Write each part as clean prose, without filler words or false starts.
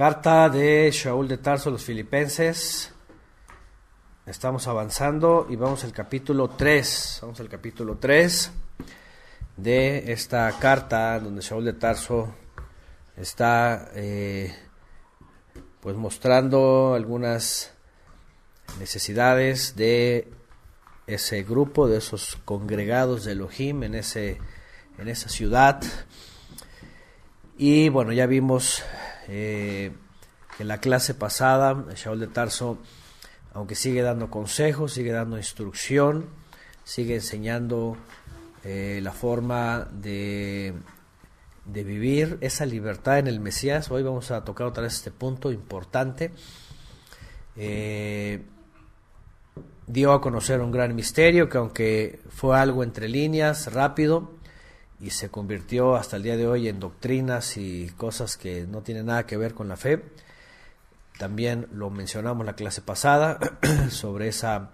Carta de Shaul de Tarso a los Filipenses. Estamos avanzando y vamos al capítulo 3. Vamos al capítulo 3 de esta carta donde Shaul de Tarso está pues mostrando algunas necesidades de ese grupo, de esos congregados de Elohim en esa ciudad. Y bueno, ya vimos que en la clase pasada Shaul de Tarso, aunque sigue dando consejos, sigue dando instrucción, sigue enseñando la forma de vivir esa libertad en el Mesías. Hoy vamos a tocar otra vez este punto importante. Dio a conocer un gran misterio que, aunque fue algo entre líneas, rápido, y se convirtió hasta el día de hoy en doctrinas y cosas que no tienen nada que ver con la fe. También lo mencionamos en la clase pasada sobre esa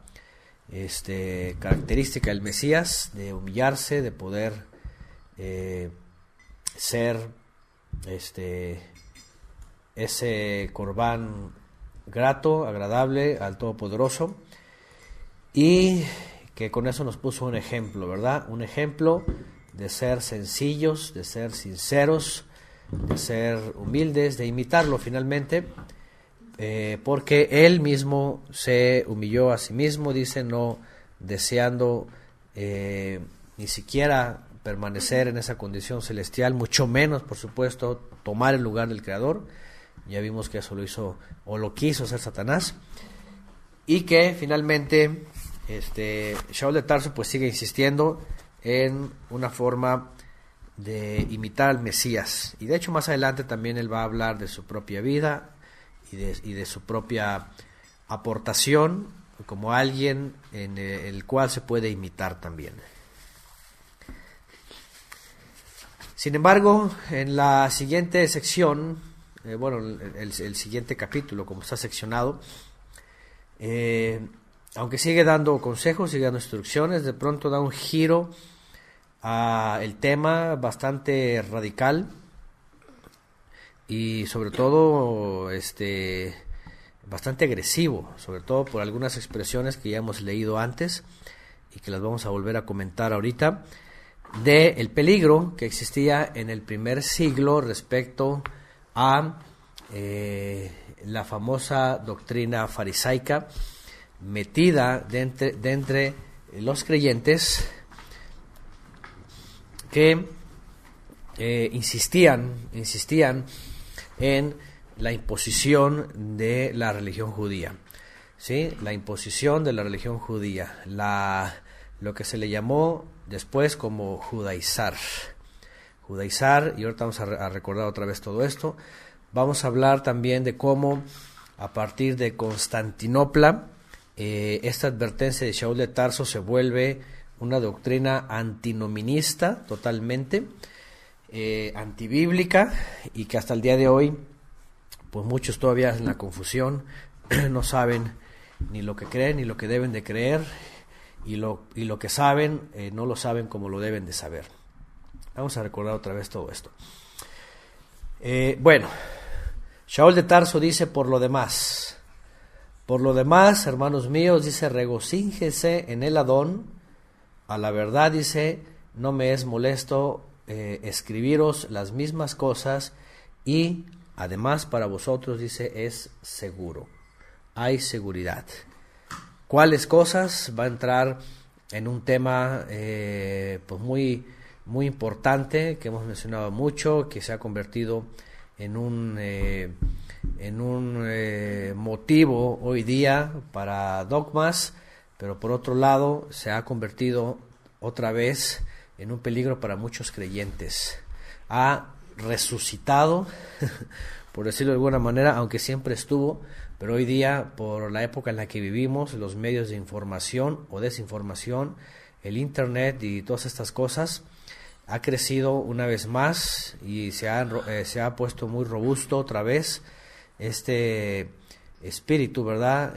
característica del Mesías, de humillarse, de poder ser ese corbán grato, agradable al Todopoderoso, y que con eso nos puso un ejemplo, ¿verdad? Un ejemplo de ser sencillos, de ser sinceros, de ser humildes, de imitarlo finalmente, porque él mismo se humilló a sí mismo, dice, no deseando ni siquiera permanecer en esa condición celestial, mucho menos, por supuesto, tomar el lugar del Creador. Ya vimos que eso lo hizo o lo quiso hacer Satanás, y que finalmente Shaul de Tarso pues sigue insistiendo en una forma de imitar al Mesías, y de hecho más adelante también él va a hablar de su propia vida y de su propia aportación como alguien en el cual se puede imitar también. Sin embargo, en la siguiente sección, el siguiente capítulo, como está seccionado, aunque sigue dando consejos, sigue dando instrucciones, de pronto da un giro a el tema bastante radical y sobre todo bastante agresivo, sobre todo por algunas expresiones que ya hemos leído antes y que las vamos a volver a comentar ahorita, de el peligro que existía en el primer siglo respecto a la famosa doctrina farisaica metida de entre los creyentes, que insistían en la imposición de la religión judía, ¿sí? La imposición de la religión judía, lo que se le llamó después como judaizar, y ahorita vamos a recordar otra vez todo esto. Vamos a hablar también de cómo a partir de Constantinopla esta advertencia de Shaul de Tarso se vuelve una doctrina antinominista totalmente, antibíblica, y que hasta el día de hoy pues muchos todavía en la confusión no saben ni lo que creen ni lo que deben de creer, y lo que saben no lo saben como lo deben de saber. Vamos a recordar otra vez todo esto. Shaul de Tarso dice: por lo demás, hermanos míos, dice, regocíjese en el Adón. A la verdad, dice, no me es molesto escribiros las mismas cosas, y además para vosotros, dice, es seguro. Hay seguridad. ¿Cuáles cosas? Va a entrar en un tema pues muy, muy importante, que hemos mencionado mucho, que se ha convertido en un motivo hoy día para dogmas, pero por otro lado se ha convertido otra vez en un peligro para muchos creyentes. Ha resucitado, por decirlo de alguna manera, aunque siempre estuvo, pero hoy día, por la época en la que vivimos, los medios de información o desinformación, el internet y todas estas cosas, ha crecido una vez más y se ha puesto muy robusto otra vez este espíritu, ¿verdad?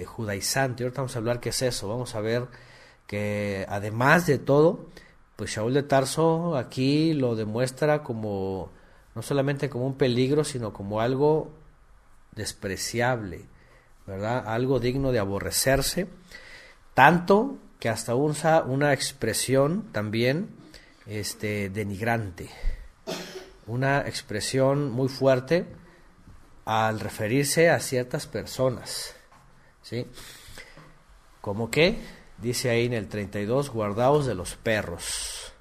Judaizante. Ahorita vamos a hablar qué es eso. Vamos a ver que además de todo, pues Shaul de Tarso aquí lo demuestra como no solamente como un peligro, sino como algo despreciable, ¿verdad? Algo digno de aborrecerse, tanto que hasta usa una expresión también denigrante, una expresión muy fuerte al referirse a ciertas personas, ¿sí? Como que, dice ahí en el 32, guardaos de los perros,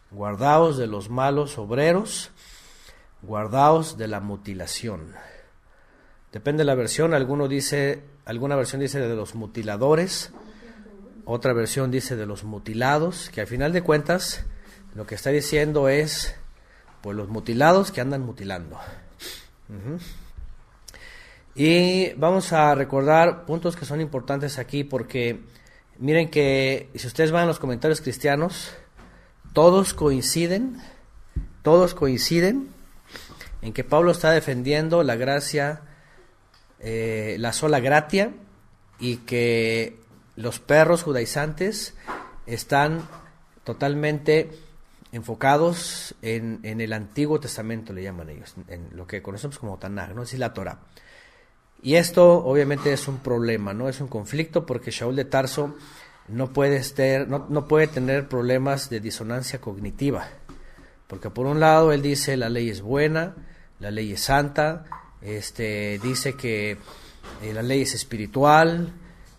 guardaos de los malos obreros, guardaos de la mutilación. Depende de la versión, alguna versión dice de los mutiladores, otra versión dice de los mutilados, que al final de cuentas lo que está diciendo es pues los mutilados que andan mutilando. Y vamos a recordar puntos que son importantes aquí, porque miren que si ustedes van a los comentarios cristianos, todos coinciden en que Pablo está defendiendo la gracia, la sola gratia, y que los perros judaizantes están totalmente enfocados en el Antiguo Testamento, le llaman ellos, en lo que conocemos como Tanaj, ¿no? Es decir, la Torah. Y esto obviamente es un problema, ¿no? Es un conflicto, porque Shaul de Tarso no puede tener problemas de disonancia cognitiva, porque por un lado él dice la ley es buena, la ley es santa, dice que la ley es espiritual,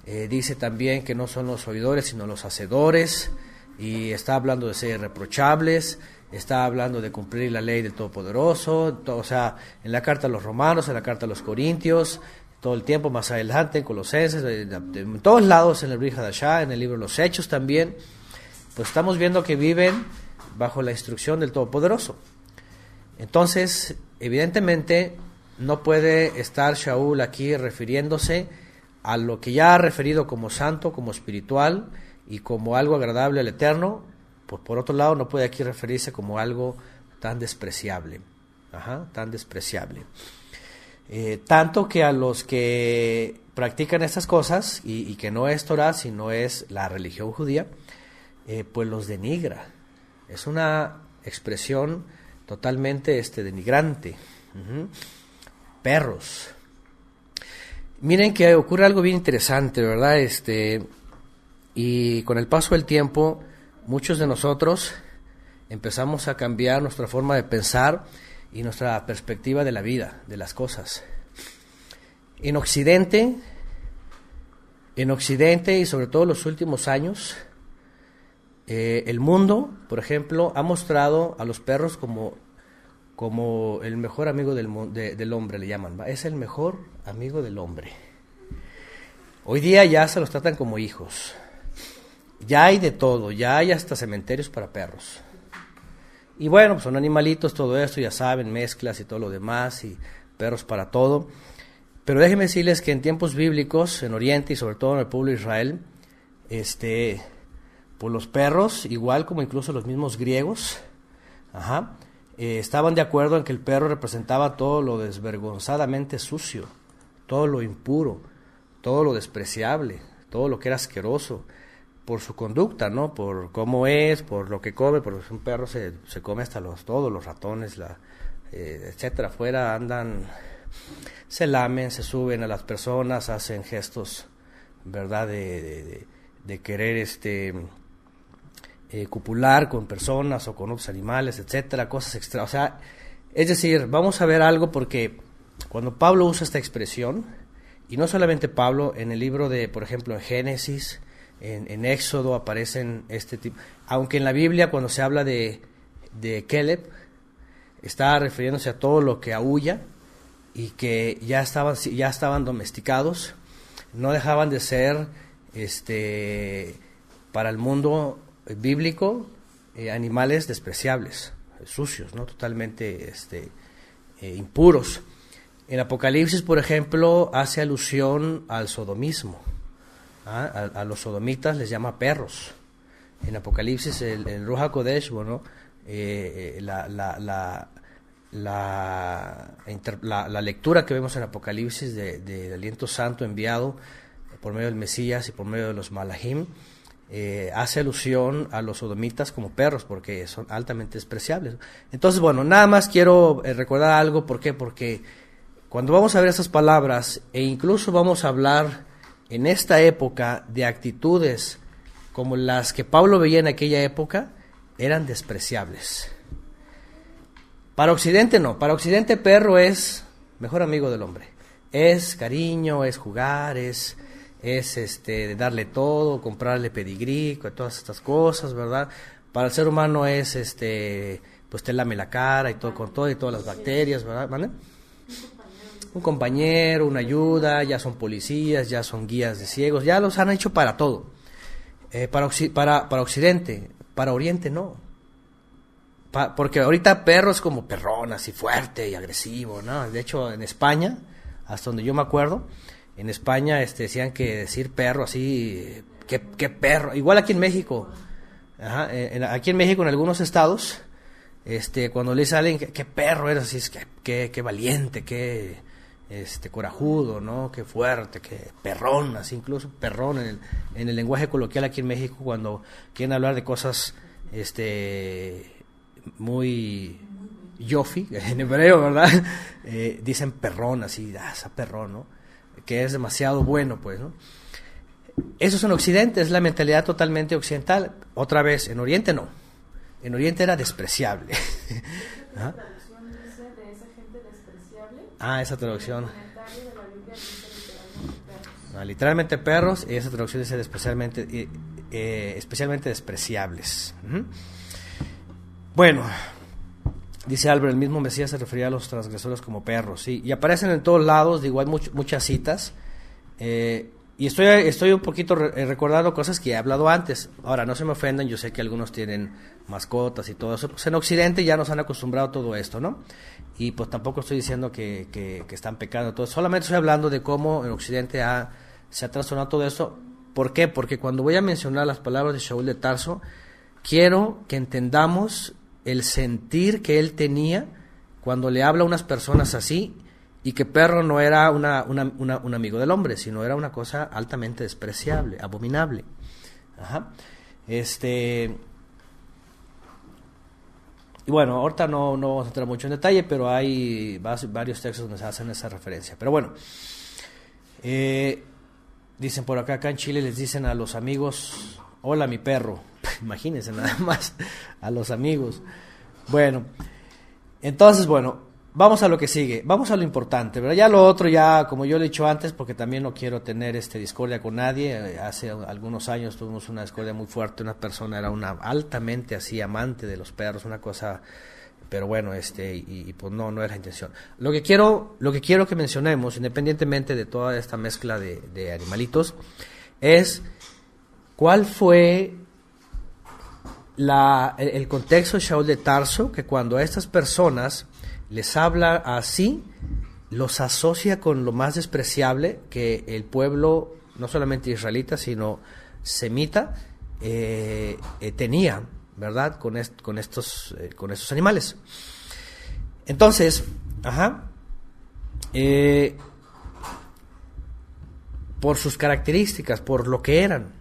dice también que no son los oidores sino los hacedores, y está hablando de ser irreprochables, está hablando de cumplir la ley del Todopoderoso, o sea, en la carta a los romanos, en la carta a los corintios, todo el tiempo más adelante en Colosenses, en todos lados, en el Brit Hadashah, en el libro de los Hechos también, pues estamos viendo que viven bajo la instrucción del Todopoderoso. Entonces, evidentemente, no puede estar Shaul aquí refiriéndose a lo que ya ha referido como santo, como espiritual y como algo agradable al Eterno. Pues por otro lado, no puede aquí referirse como algo tan despreciable, tan despreciable. Tanto que a los que practican estas cosas, y que no es Torah, sino es la religión judía, pues los denigra. Es una expresión totalmente denigrante. Perros. Miren que ocurre algo bien interesante, ¿verdad? Y con el paso del tiempo, muchos de nosotros empezamos a cambiar nuestra forma de pensar y nuestra perspectiva de la vida, de las cosas. En Occidente y sobre todo en los últimos años, el mundo, por ejemplo, ha mostrado a los perros como el mejor amigo del hombre, le llaman, ¿va? Es el mejor amigo del hombre. Hoy día ya se los tratan como hijos. Ya hay de todo, ya hay hasta cementerios para perros. Y bueno, pues son animalitos, todo esto, ya saben, mezclas y todo lo demás, y perros para todo. Pero déjenme decirles que en tiempos bíblicos, en Oriente y sobre todo en el pueblo de Israel, pues los perros, igual como incluso los mismos griegos, estaban de acuerdo en que el perro representaba todo lo desvergonzadamente sucio, todo lo impuro, todo lo despreciable, todo lo que era asqueroso, por su conducta, ¿no? Por cómo es, por lo que come, porque un perro se come hasta todos los ratones, etcétera, afuera andan, se lamen, se suben a las personas, hacen gestos, ¿verdad? De querer copular con personas o con otros animales, etcétera, cosas extra, o sea, es decir, vamos a ver algo, porque cuando Pablo usa esta expresión, y no solamente Pablo, en el libro de, por ejemplo, en Génesis, en Éxodo aparecen este tipo, aunque en la Biblia cuando se habla de Caleb, está refiriéndose a todo lo que aúlla y que ya estaban domesticados, no dejaban de ser para el mundo bíblico animales despreciables, sucios, ¿no? Totalmente impuros. En Apocalipsis, por ejemplo, hace alusión al sodomismo. A los sodomitas les llama perros. En Apocalipsis, el Ruach HaKodesh, bueno, la lectura que vemos en Apocalipsis del aliento santo enviado por medio del Mesías y por medio de los Malahim, hace alusión a los sodomitas como perros, porque son altamente despreciables. Entonces, bueno, nada más quiero recordar algo. ¿Por qué? Porque cuando vamos a ver esas palabras, e incluso vamos a hablar en esta época de actitudes como las que Pablo veía en aquella época, eran despreciables. Para Occidente no, para Occidente perro es mejor amigo del hombre. Es cariño, es jugar, es darle todo, comprarle pedigrí, todas estas cosas, ¿verdad? Para el ser humano es pues te lame la cara y todo, con todo y todas las bacterias, ¿verdad? ¿Vale? Un compañero, una ayuda, ya son policías, ya son guías de ciegos, ya los han hecho para todo. Para Occidente, para Oriente no. Porque ahorita perro es como perrón, así fuerte y agresivo, ¿no? De hecho, en España, hasta donde yo me acuerdo, en España decían que decir perro así, ¿qué perro? Igual aquí en México. Ajá, aquí en México, en algunos estados, cuando le dice a alguien qué perro eres, así es que valiente, que corajudo, ¿no? Qué fuerte, qué perrón, así incluso perrón en el lenguaje coloquial aquí en México, cuando quieren hablar de cosas muy yofi, en hebreo, ¿verdad? Dicen perrón, así, esa perrón, ¿no? Que es demasiado bueno, pues, ¿no? Eso es en Occidente, es la mentalidad totalmente occidental. Otra vez, en Oriente no. En Oriente era despreciable. ¿Ah? Esa traducción. Literalmente perros, y esa traducción dice especialmente despreciables. Bueno, dice Albert, el mismo Mesías se refería a los transgresores como perros, ¿sí? Y aparecen en todos lados, digo, hay muchas citas, y estoy un poquito recordando cosas que he hablado antes. Ahora, no se me ofendan, yo sé que algunos tienen mascotas y todo eso, pues en Occidente ya nos han acostumbrado a todo esto, ¿no? Y pues tampoco estoy diciendo que están pecando, todo. Solamente estoy hablando de cómo en Occidente se ha trastornado todo esto. ¿Por qué? Porque cuando voy a mencionar las palabras de Shaul de Tarso, quiero que entendamos el sentir que él tenía cuando le habla a unas personas así, y que perro no era un amigo del hombre, sino era una cosa altamente despreciable, abominable. Ajá. Y bueno, ahorita no vamos a entrar mucho en detalle, pero hay varios textos donde se hacen esa referencia. Pero bueno, dicen por acá en Chile les dicen a los amigos, hola mi perro. Imagínense nada más, a los amigos. Bueno, entonces, bueno, vamos a lo que sigue, vamos a lo importante, ¿verdad? Ya lo otro, ya como yo lo he dicho antes, porque también no quiero tener discordia con nadie. Hace algunos años tuvimos una discordia muy fuerte, una persona era altamente así amante de los perros, una cosa, pero bueno, y pues no era la intención. Lo que quiero que mencionemos, independientemente de toda esta mezcla de animalitos, es cuál fue el contexto de Shaul de Tarso, que cuando a estas personas les habla así, los asocia con lo más despreciable que el pueblo, no solamente israelita, sino semita, tenía, ¿verdad? Con estos animales. Entonces, por sus características, por lo que eran,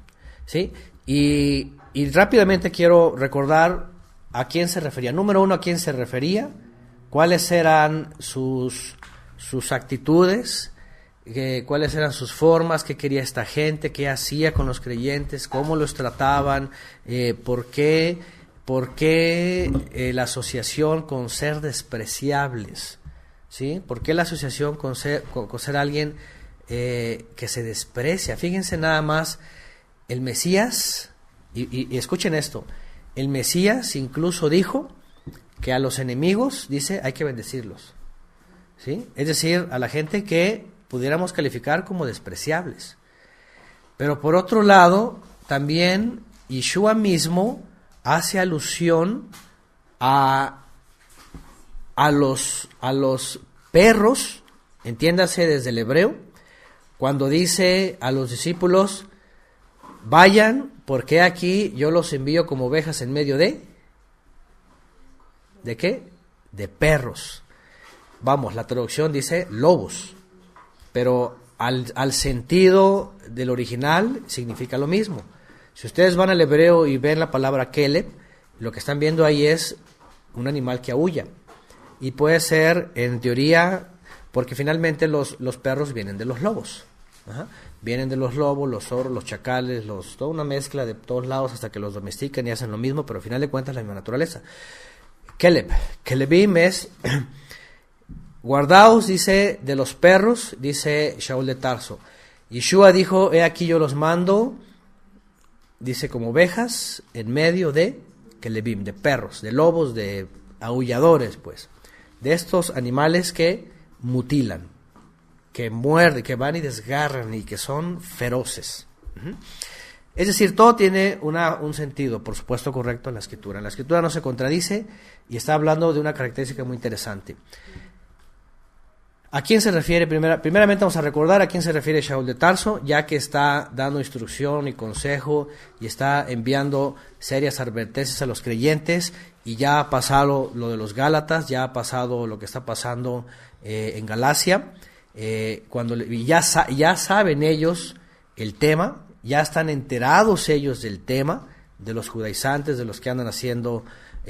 ¿sí? Y rápidamente quiero recordar a quién se refería. Número uno, a quién se refería, cuáles eran sus actitudes, cuáles eran sus formas, qué quería esta gente, qué hacía con los creyentes, cómo los trataban, por qué la asociación con ser despreciables, ¿sí? ¿Por qué la asociación con ser alguien que se desprecia? Fíjense nada más, el Mesías, y escuchen esto, el Mesías incluso dijo que a los enemigos, dice, hay que bendecirlos, ¿sí? Es decir, a la gente que pudiéramos calificar como despreciables. Pero por otro lado, también Yeshua mismo hace alusión a los perros, entiéndase desde el hebreo, cuando dice a los discípulos, vayan, porque aquí yo los envío como ovejas en medio ¿de qué? De perros. Vamos, la traducción dice lobos, pero al sentido del original significa lo mismo, Si ustedes van al hebreo y ven la palabra keleb, lo que están viendo ahí es un animal que aúlla. Y puede ser, en teoría, porque finalmente los perros vienen de los lobos. Ajá. Vienen de los lobos, los zorros, los chacales, toda una mezcla de todos lados hasta que los domestican y hacen lo mismo, pero al final de cuentas la misma naturaleza. Keleb, Kelebim es guardaos, dice, de los perros, dice Shaul de Tarso. Yeshua dijo, he aquí yo los mando, dice, como ovejas en medio de Kelebim, de perros, de lobos, de aulladores, pues, de estos animales que mutilan, que muerden, que van y desgarran y que son feroces. Es decir, todo tiene un sentido, por supuesto, correcto en la Escritura. La Escritura no se contradice y está hablando de una característica muy interesante. ¿A quién se refiere? Primeramente vamos a recordar a quién se refiere Shaul de Tarso, ya que está dando instrucción y consejo y está enviando serias advertencias a los creyentes, y ya ha pasado lo de los Gálatas, ya ha pasado lo que está pasando en Galacia, cuando ya saben ellos el tema, ya están enterados ellos del tema, de los judaizantes, de los que andan haciendo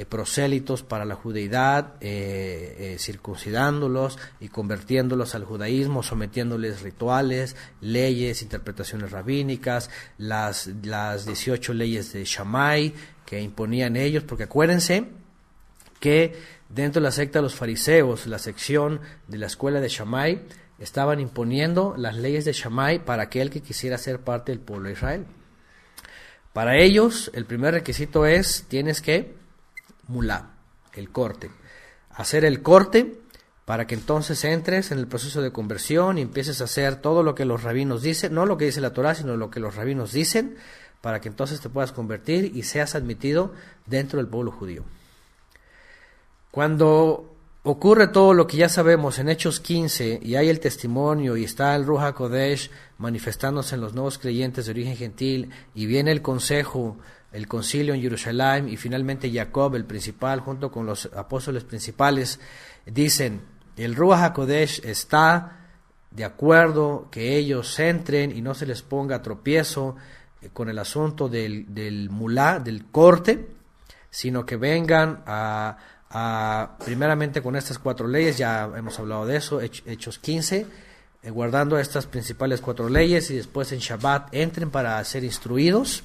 prosélitos para la judeidad, circuncidándolos y convirtiéndolos al judaísmo, sometiéndoles rituales, leyes, interpretaciones rabínicas, las 18 leyes de Shammai que imponían ellos, porque acuérdense que dentro de la secta de los fariseos, la sección de la escuela de Shammai, estaban imponiendo las leyes de Shammai para aquel que quisiera ser parte del pueblo de Israel. Para ellos, el primer requisito es, tienes que mulá, el corte. Hacer el corte para que entonces entres en el proceso de conversión y empieces a hacer todo lo que los rabinos dicen, no lo que dice la Torá, sino lo que los rabinos dicen, para que entonces te puedas convertir y seas admitido dentro del pueblo judío. Cuando ocurre todo lo que ya sabemos en Hechos 15 y hay el testimonio y está el Ruach HaKodesh manifestándose en los nuevos creyentes de origen gentil y viene el consejo, el concilio en Jerusalén y finalmente Jacob, el principal, junto con los apóstoles principales, dicen, el Ruach HaKodesh está de acuerdo que ellos entren y no se les ponga tropiezo con el asunto del mulá, del corte, sino que vengan primeramente con estas 4 leyes, ya hemos hablado de eso, Hechos 15, guardando estas principales 4 leyes, y después en Shabbat entren para ser instruidos.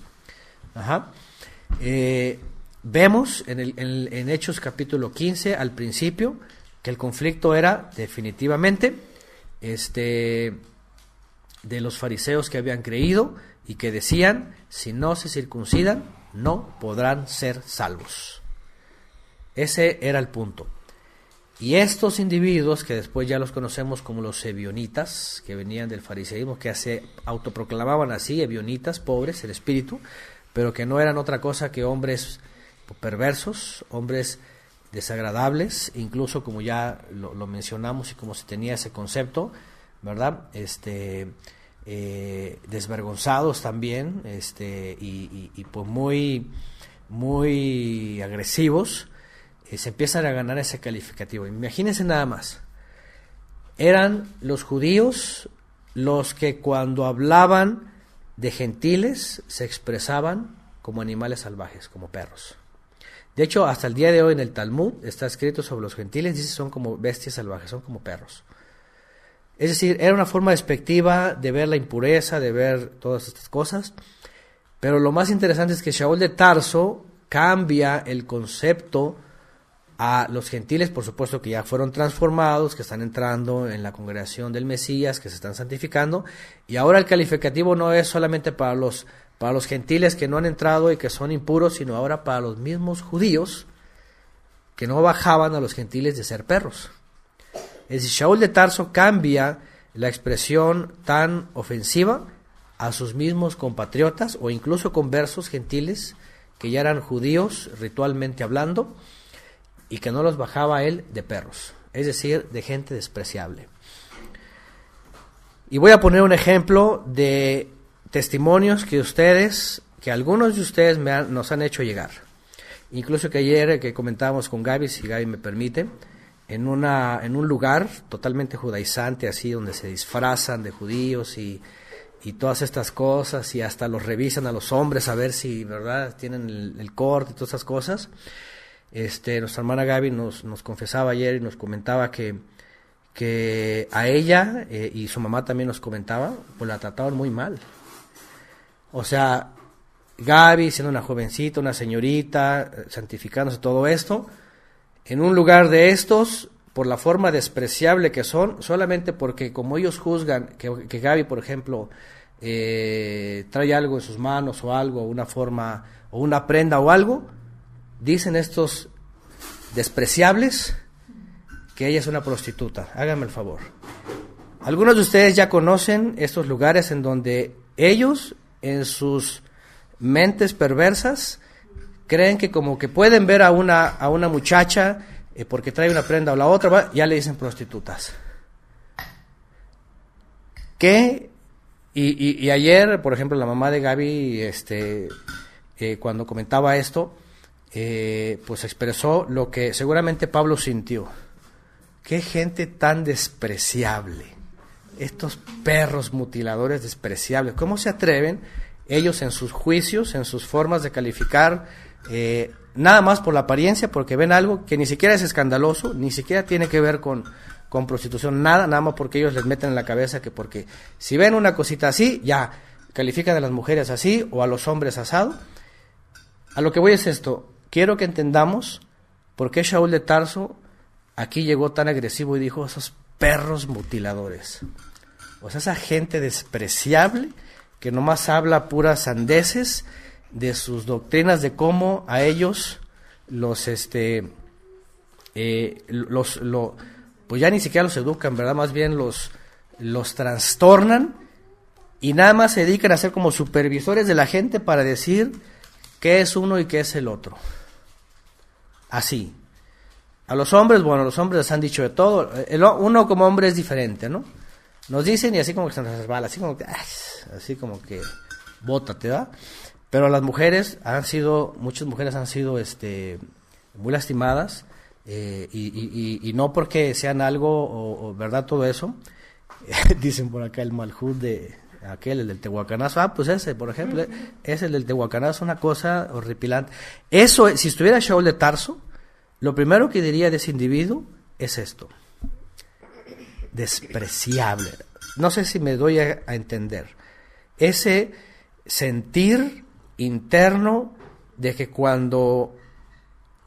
Vemos en Hechos capítulo 15 al principio que el conflicto era definitivamente de los fariseos que habían creído y que decían, si no se circuncidan no podrán ser salvos. Ese era el punto. Y estos individuos, que después ya los conocemos como los ebionitas, que venían del fariseísmo, que se autoproclamaban así, ebionitas, pobres en espíritu, pero que no eran otra cosa que hombres perversos, hombres desagradables, incluso como ya lo mencionamos y como se tenía ese concepto, ¿verdad? Desvergonzados también, y pues muy agresivos, se empiezan a ganar ese calificativo. Imagínense nada más, eran los judíos los que cuando hablaban de gentiles se expresaban como animales salvajes, como perros. De hecho, hasta el día de hoy en el Talmud está escrito sobre los gentiles, dice son como bestias salvajes, son como perros. Es decir, era una forma despectiva de ver la impureza, de ver todas estas cosas. Pero lo más interesante es que Shaul de Tarso cambia el concepto a los gentiles, por supuesto que ya fueron transformados, que están entrando en la congregación del Mesías, que se están santificando, y ahora el calificativo no es solamente para los gentiles que no han entrado y que son impuros, sino ahora para los mismos judíos que no bajaban a los gentiles de ser perros. Es decir, Shaul de Tarso cambia la expresión tan ofensiva a sus mismos compatriotas o incluso conversos gentiles que ya eran judíos ritualmente hablando, y que no los bajaba a él de perros, es decir, de gente despreciable. Y voy a poner un ejemplo de testimonios que algunos de ustedes nos han hecho llegar. Incluso que ayer que comentábamos con Gaby, si Gaby me permite, en un lugar totalmente judaizante, así, donde se disfrazan de judíos y y todas estas cosas, y hasta los revisan a los hombres a ver si, ¿verdad?, tienen el corte y todas esas cosas. Nuestra hermana Gaby nos confesaba ayer y nos comentaba que a ella, y su mamá también nos comentaba, pues la trataban muy mal. O sea, Gaby siendo una jovencita, una señorita, santificándose todo esto, en un lugar de estos, por la forma despreciable que son, solamente porque como ellos juzgan que Gaby, por ejemplo, trae algo en sus manos o algo, una forma o una prenda o algo, dicen estos despreciables que ella es una prostituta. Háganme el favor. Algunos de ustedes ya conocen estos lugares en donde ellos, en sus mentes perversas, creen que como que pueden ver a una muchacha porque trae una prenda o la otra, ya le dicen prostitutas. Y ayer, por ejemplo, la mamá de Gaby, cuando comentaba esto, pues expresó lo que seguramente Pablo sintió. Qué gente tan despreciable. Estos perros mutiladores despreciables. ¿Cómo se atreven ellos en sus juicios, en sus formas de calificar, nada más por la apariencia, porque ven algo que ni siquiera es escandaloso, ni siquiera tiene que ver con prostitución, nada más porque ellos les meten en la cabeza que porque si ven una cosita así, ya califican a las mujeres así o a los hombres asado? A lo que voy es esto, quiero que entendamos por qué Shaul de Tarso aquí llegó tan agresivo y dijo esos perros mutiladores. O sea, esa gente despreciable que nomás habla puras sandeces de sus doctrinas, de cómo a ellos pues ya ni siquiera los educan, ¿verdad? Más bien los trastornan y nada más se dedican a ser como supervisores de la gente para decir qué es uno y qué es el otro. Así. A los hombres, bueno, los hombres les han dicho de todo. Uno como hombre es diferente, ¿no? Nos dicen y así como que se nos resbala, así como que bótate, ¿verdad? Pero las mujeres muchas mujeres han sido muy lastimadas, y no porque sean algo, o verdad, todo eso. Dicen por acá el Malhut de aquel, el del Tehuacanazo. Pues ese, por ejemplo, es el del Tehuacanazo, una cosa horripilante. Eso, si estuviera Shaul de Tarso, lo primero que diría de ese individuo es esto: despreciable. No sé si me doy a entender. Ese sentir interno de que cuando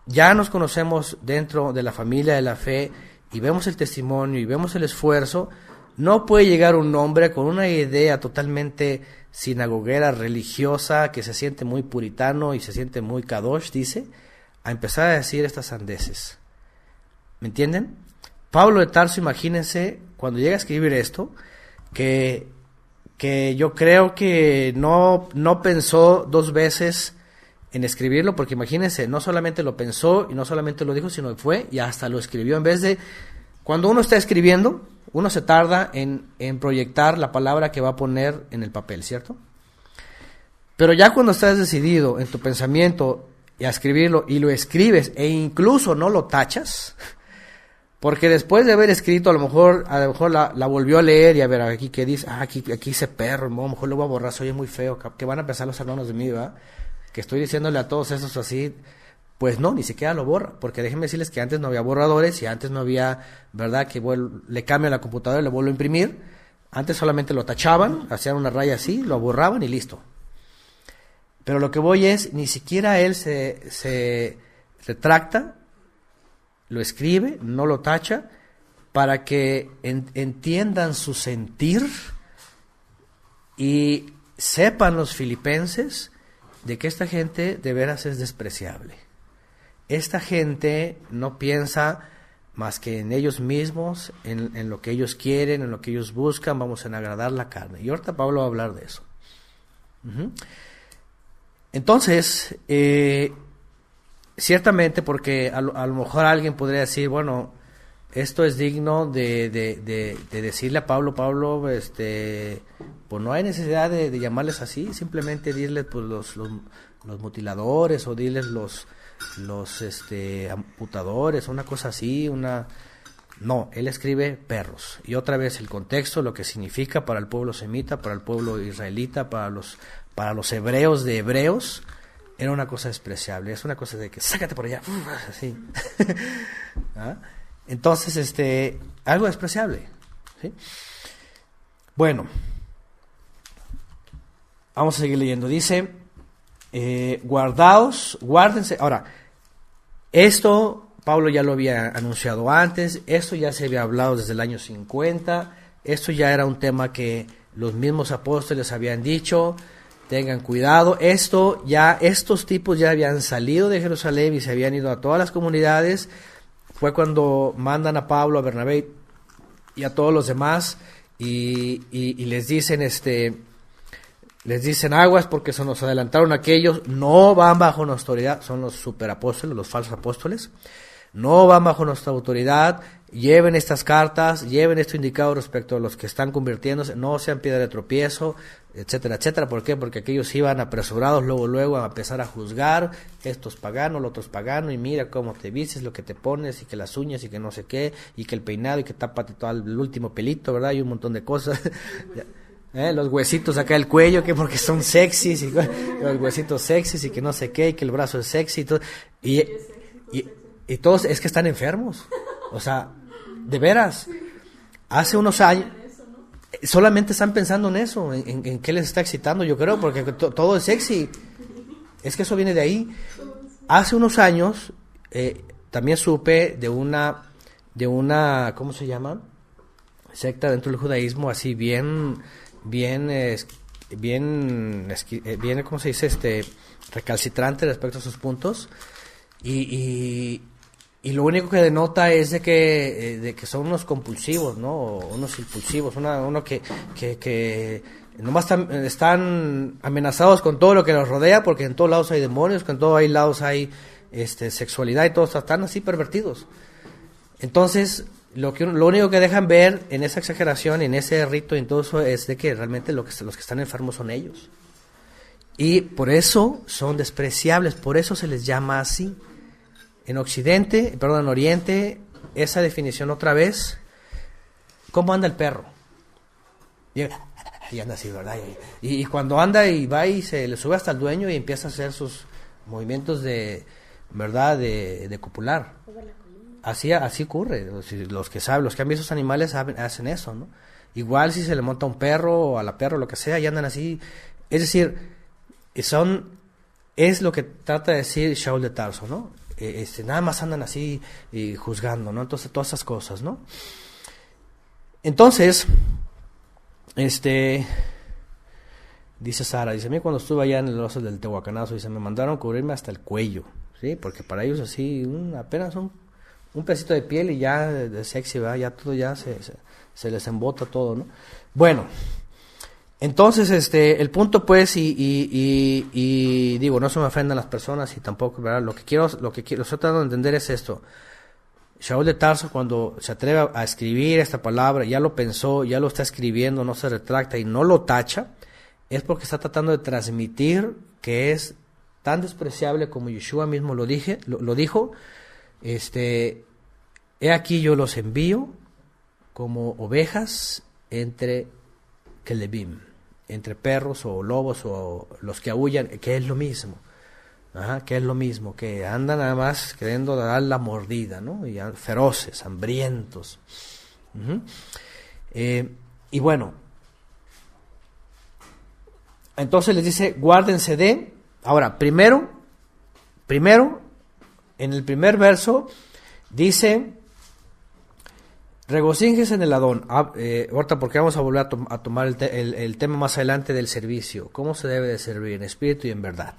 ya nos conocemos dentro de la familia de la fe y vemos el testimonio y vemos el esfuerzo, no puede llegar un hombre con una idea totalmente sinagoguera, religiosa, que se siente muy puritano y se siente muy kadosh, dice, a empezar a decir estas sandeces. ¿Me entienden? Pablo de Tarso, imagínense, cuando llega a escribir esto, que yo creo que no pensó dos veces en escribirlo, porque imagínense, no solamente lo pensó y no solamente lo dijo, sino que fue y hasta lo escribió. En vez de, cuando uno está escribiendo, uno se tarda en proyectar la palabra que va a poner en el papel, ¿cierto? Pero ya cuando estás decidido en tu pensamiento a escribirlo y lo escribes e incluso no lo tachas, porque después de haber escrito a lo mejor la volvió a leer y a ver aquí qué dice, aquí dice perro, a lo mejor lo voy a borrar, soy muy feo, que van a pensar los hermanos de mí, ¿verdad? Que estoy diciéndole a todos esos así. Pues no, ni siquiera lo borra, porque déjenme decirles que antes no había borradores y antes no había, ¿verdad?, que le cambio a la computadora y le vuelvo a imprimir. Antes solamente lo tachaban, hacían una raya así, lo borraban y listo. Pero lo que voy es, ni siquiera él se retracta, lo escribe, no lo tacha, para que entiendan su sentir y sepan los filipenses de que esta gente de veras es despreciable. Esta gente no piensa más que en ellos mismos, en lo que ellos quieren, en lo que ellos buscan, vamos a agradar la carne. Y ahorita Pablo va a hablar de eso. Entonces, ciertamente, porque a lo mejor alguien podría decir, bueno, esto es digno de decirle a Pablo, pues no hay necesidad de llamarles así, simplemente dirles pues los mutiladores, o dirles los amputadores, una cosa así, no No, él escribe perros. Y otra vez el contexto, lo que significa para el pueblo semita, para el pueblo israelita, para los hebreos de hebreos, era una cosa despreciable. Es una cosa de que sácate por allá, así. ¿Ah? Entonces, algo despreciable, ¿sí? Bueno, vamos a seguir leyendo. Dice, guárdense. Ahora, esto Pablo ya lo había anunciado antes, esto ya se había hablado desde el año 50, esto ya era un tema que los mismos apóstoles habían dicho, tengan cuidado, estos tipos ya habían salido de Jerusalén y se habían ido a todas las comunidades. Fue cuando mandan a Pablo, a Bernabé y a todos los demás y les dicen aguas porque se nos adelantaron aquellos, no van bajo nuestra autoridad, son los superapóstoles, los falsos apóstoles, no van bajo nuestra autoridad, lleven estas cartas, lleven esto indicado respecto a los que están convirtiéndose, no sean piedra de tropiezo, etcétera, etcétera. ¿Por qué? Porque aquellos iban apresurados luego a empezar a juzgar, estos paganos, los otros paganos, y mira cómo te vistes, lo que te pones, y que las uñas, y que no sé qué, y que el peinado, y que tápate todo el último pelito, ¿verdad? Y un montón de cosas. Los huesitos acá del cuello, que porque son sexys, y los huesitos sexys, y que no sé qué, y que el brazo es sexy, y todo. Y todos es que están enfermos. O sea, de veras, hace unos años solamente están pensando en eso, en qué les está excitando, yo creo, porque todo es sexy. Es que eso viene de ahí. Hace unos años también supe de una ¿cómo se llama? Secta dentro del judaísmo, así bien, ¿cómo se dice? Recalcitrante respecto a sus puntos. Y lo único que denota es de que son unos compulsivos, ¿no? Unos impulsivos, uno que nomás están amenazados con todo lo que los rodea, porque en todos lados hay demonios, que en todos lados hay sexualidad, y todos están así pervertidos. Entonces, lo único que dejan ver en esa exageración, en ese rito y en todo eso, es de que realmente los que están enfermos son ellos. Y por eso son despreciables, por eso se les llama así. En Oriente, esa definición otra vez, ¿cómo anda el perro? Y anda así, ¿verdad? Y cuando anda y va y se le sube hasta el dueño y empieza a hacer sus movimientos ¿verdad? De copular. Así ocurre. Los que han visto esos animales hacen eso, ¿no? Igual si se le monta a un perro o a la perra o lo que sea, y andan así. Es decir, es lo que trata de decir Shaul de Tarso, ¿no? Nada más andan así juzgando, ¿no? Entonces, todas esas cosas, ¿no? Entonces, dice Sara, dice, a mí cuando estuve allá en el oso del Tehuacanazo, dice, me mandaron cubrirme hasta el cuello, ¿sí? Porque para ellos así, apenas un pedacito de piel y ya de sexy, ¿verdad? Ya todo ya se les embota todo, ¿no? Bueno, entonces, el punto pues, y digo, no se me ofendan las personas y tampoco, ¿verdad? Lo que estoy tratando de entender es esto. Shaul de Tarso, cuando se atreve a escribir esta palabra, ya lo pensó, ya lo está escribiendo, no se retracta y no lo tacha, es porque está tratando de transmitir que es tan despreciable como Yeshua mismo lo dijo. He aquí yo los envío como ovejas entre kelebim, entre perros o lobos o los que aúllan, que es lo mismo. Que es lo mismo, que andan nada más queriendo dar la mordida, ¿no? Y feroces, hambrientos. Y bueno, entonces les dice, guárdense de. Ahora, primero, en el primer verso, dice, regocíjense en el Adón. Ahorita porque vamos a volver a tomar el tema más adelante del servicio. ¿Cómo se debe de servir? En espíritu y en verdad.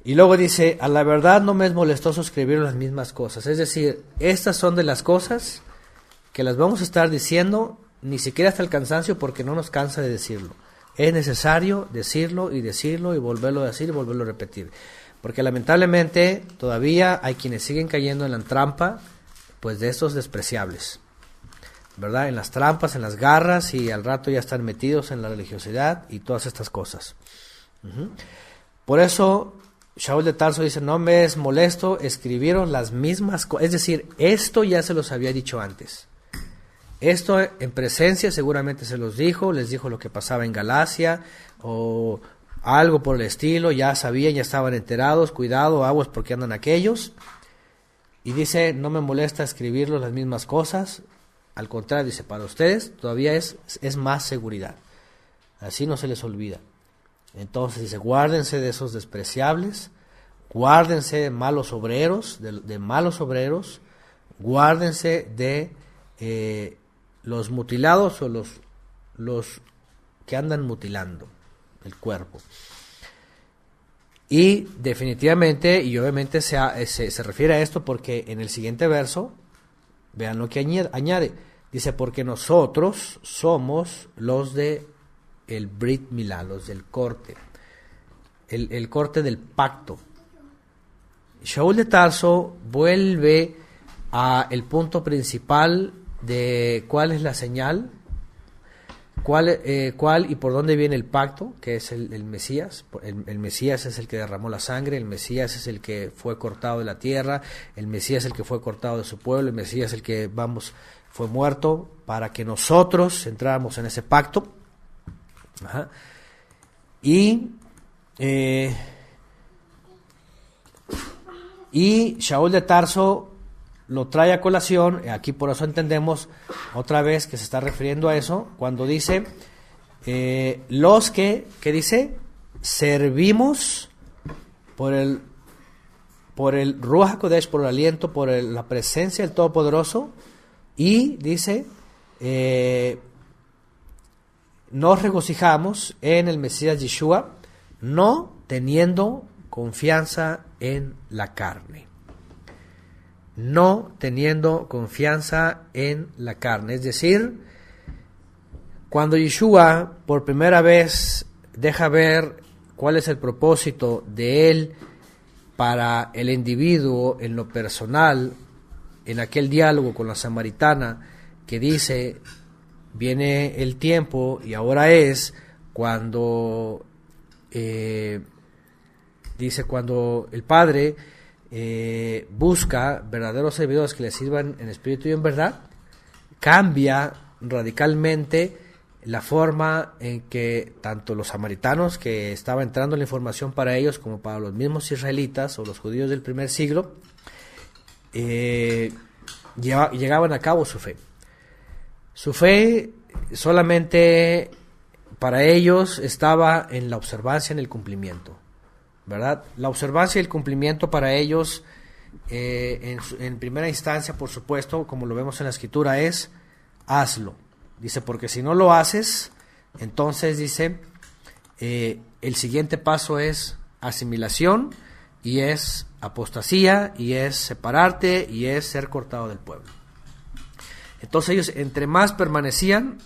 Y luego dice, a la verdad no me es molestoso escribir las mismas cosas. Es decir, estas son de las cosas que las vamos a estar diciendo, ni siquiera hasta el cansancio, porque no nos cansa de decirlo. Es necesario decirlo y volverlo a decir y volverlo a repetir. Porque lamentablemente todavía hay quienes siguen cayendo en la trampa, pues de estos despreciables, ¿verdad? En las trampas, en las garras, y al rato ya están metidos en la religiosidad y todas estas cosas. Por eso Shaul de Tarso dice, no me es molesto, escribieron las mismas cosas, es decir, esto ya se los había dicho antes. Esto en presencia seguramente se los dijo, les dijo lo que pasaba en Galacia o algo por el estilo, ya sabían, ya estaban enterados, cuidado, aguas porque andan aquellos. Y dice, no me molesta escribirlos las mismas cosas, al contrario, dice, para ustedes todavía es más seguridad, así no se les olvida. Entonces dice, guárdense de esos despreciables, guárdense de malos obreros, de malos obreros, guárdense de los mutilados o los que andan mutilando el cuerpo. Y definitivamente, y obviamente se refiere a esto porque en el siguiente verso, vean lo que añade, dice, porque nosotros somos los de el Brit Milá, los del corte, el corte del pacto. Shaul de Tarso vuelve a el punto principal de cuál es la señal, cuál y por dónde viene el pacto, que es el Mesías. El Mesías es el que derramó la sangre, el Mesías es el que fue cortado de la tierra, el Mesías es el que fue cortado de su pueblo, el Mesías es el que fue muerto para que nosotros entráramos en ese pacto. Ajá. Y Shaul de Tarso lo trae a colación, aquí por eso entendemos otra vez que se está refiriendo a eso, cuando dice, los que, ¿qué dice? Servimos por el Ruach HaKodesh, por el aliento, por la presencia del Todopoderoso, y dice, nos regocijamos en el Mesías Yeshua, no teniendo confianza en la carne. No teniendo confianza en la carne. Es decir, cuando Yeshua por primera vez deja ver cuál es el propósito de él para el individuo en lo personal, en aquel diálogo con la samaritana que dice, viene el tiempo y ahora es cuando dice, cuando el Padre busca verdaderos servidores que le sirvan en espíritu y en verdad, cambia radicalmente la forma en que tanto los samaritanos, que estaba entrando la información para ellos, como para los mismos israelitas o los judíos del primer siglo, llegaban a cabo su fe. Su fe solamente para ellos estaba en la observancia, en el cumplimiento, ¿verdad? La observancia y el cumplimiento para ellos, en primera instancia, por supuesto, como lo vemos en la Escritura, es hazlo. Dice, porque si no lo haces, entonces dice, el siguiente paso es asimilación, y es apostasía, y es separarte, y es ser cortado del pueblo. Entonces ellos, entre más permanecían,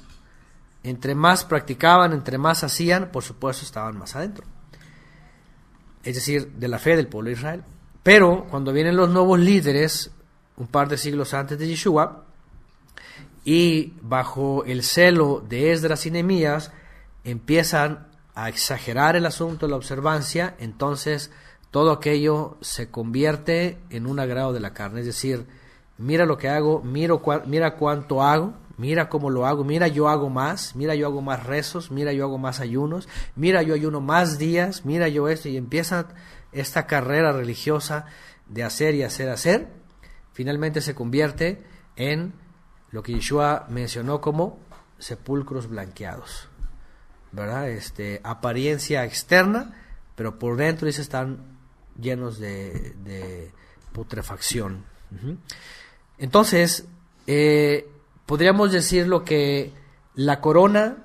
entre más practicaban, entre más hacían, por supuesto estaban más adentro. Es decir, de la fe del pueblo de Israel. Pero cuando vienen los nuevos líderes, un par de siglos antes de Yeshua, y bajo el celo de Esdras y Nehemías, empiezan a exagerar el asunto de la observancia, entonces todo aquello se convierte en un agrado de la carne. Es decir, mira lo que hago, mira cuánto hago, mira cómo lo hago, mira yo hago más rezos, mira yo hago más ayunos, mira yo ayuno más días, mira yo esto, y empieza esta carrera religiosa de hacer y hacer, finalmente se convierte en lo que Yeshua mencionó como sepulcros blanqueados, ¿verdad? Apariencia externa, pero por dentro dice están llenos de putrefacción. Uh-huh. Entonces, podríamos decir lo que la corona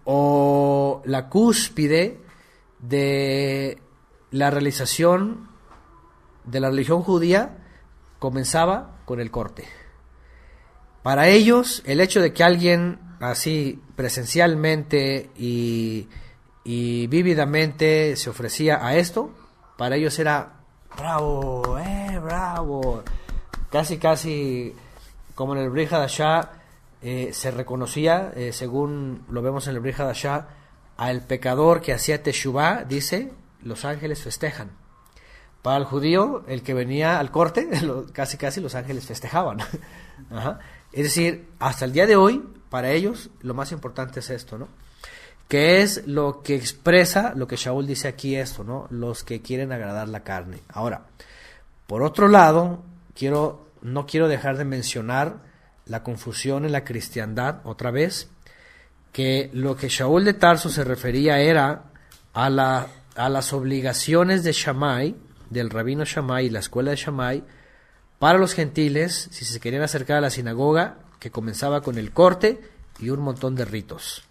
o la cúspide de la realización de la religión judía comenzaba con el corte. Para ellos, el hecho de que alguien así presencialmente y vívidamente se ofrecía a esto, para ellos era bravo, bravo. Casi como en el Brit Hadashah se reconocía, según lo vemos en el Brit Hadashah, al pecador que hacía teshuvá, dice, los ángeles festejan. Para el judío, el que venía al corte, casi los ángeles festejaban. Ajá. Es decir, hasta el día de hoy, para ellos, lo más importante es esto, ¿no? Que es lo que expresa lo que Shaul dice aquí, esto, ¿no? Los que quieren agradar la carne. Ahora, por otro lado, no quiero dejar de mencionar la confusión en la cristiandad, otra vez, que lo que Shaul de Tarso se refería era a las obligaciones de Shammai, del rabino Shammai y la escuela de Shammai, para los gentiles, si se querían acercar a la sinagoga, que comenzaba con el corte y un montón de ritos.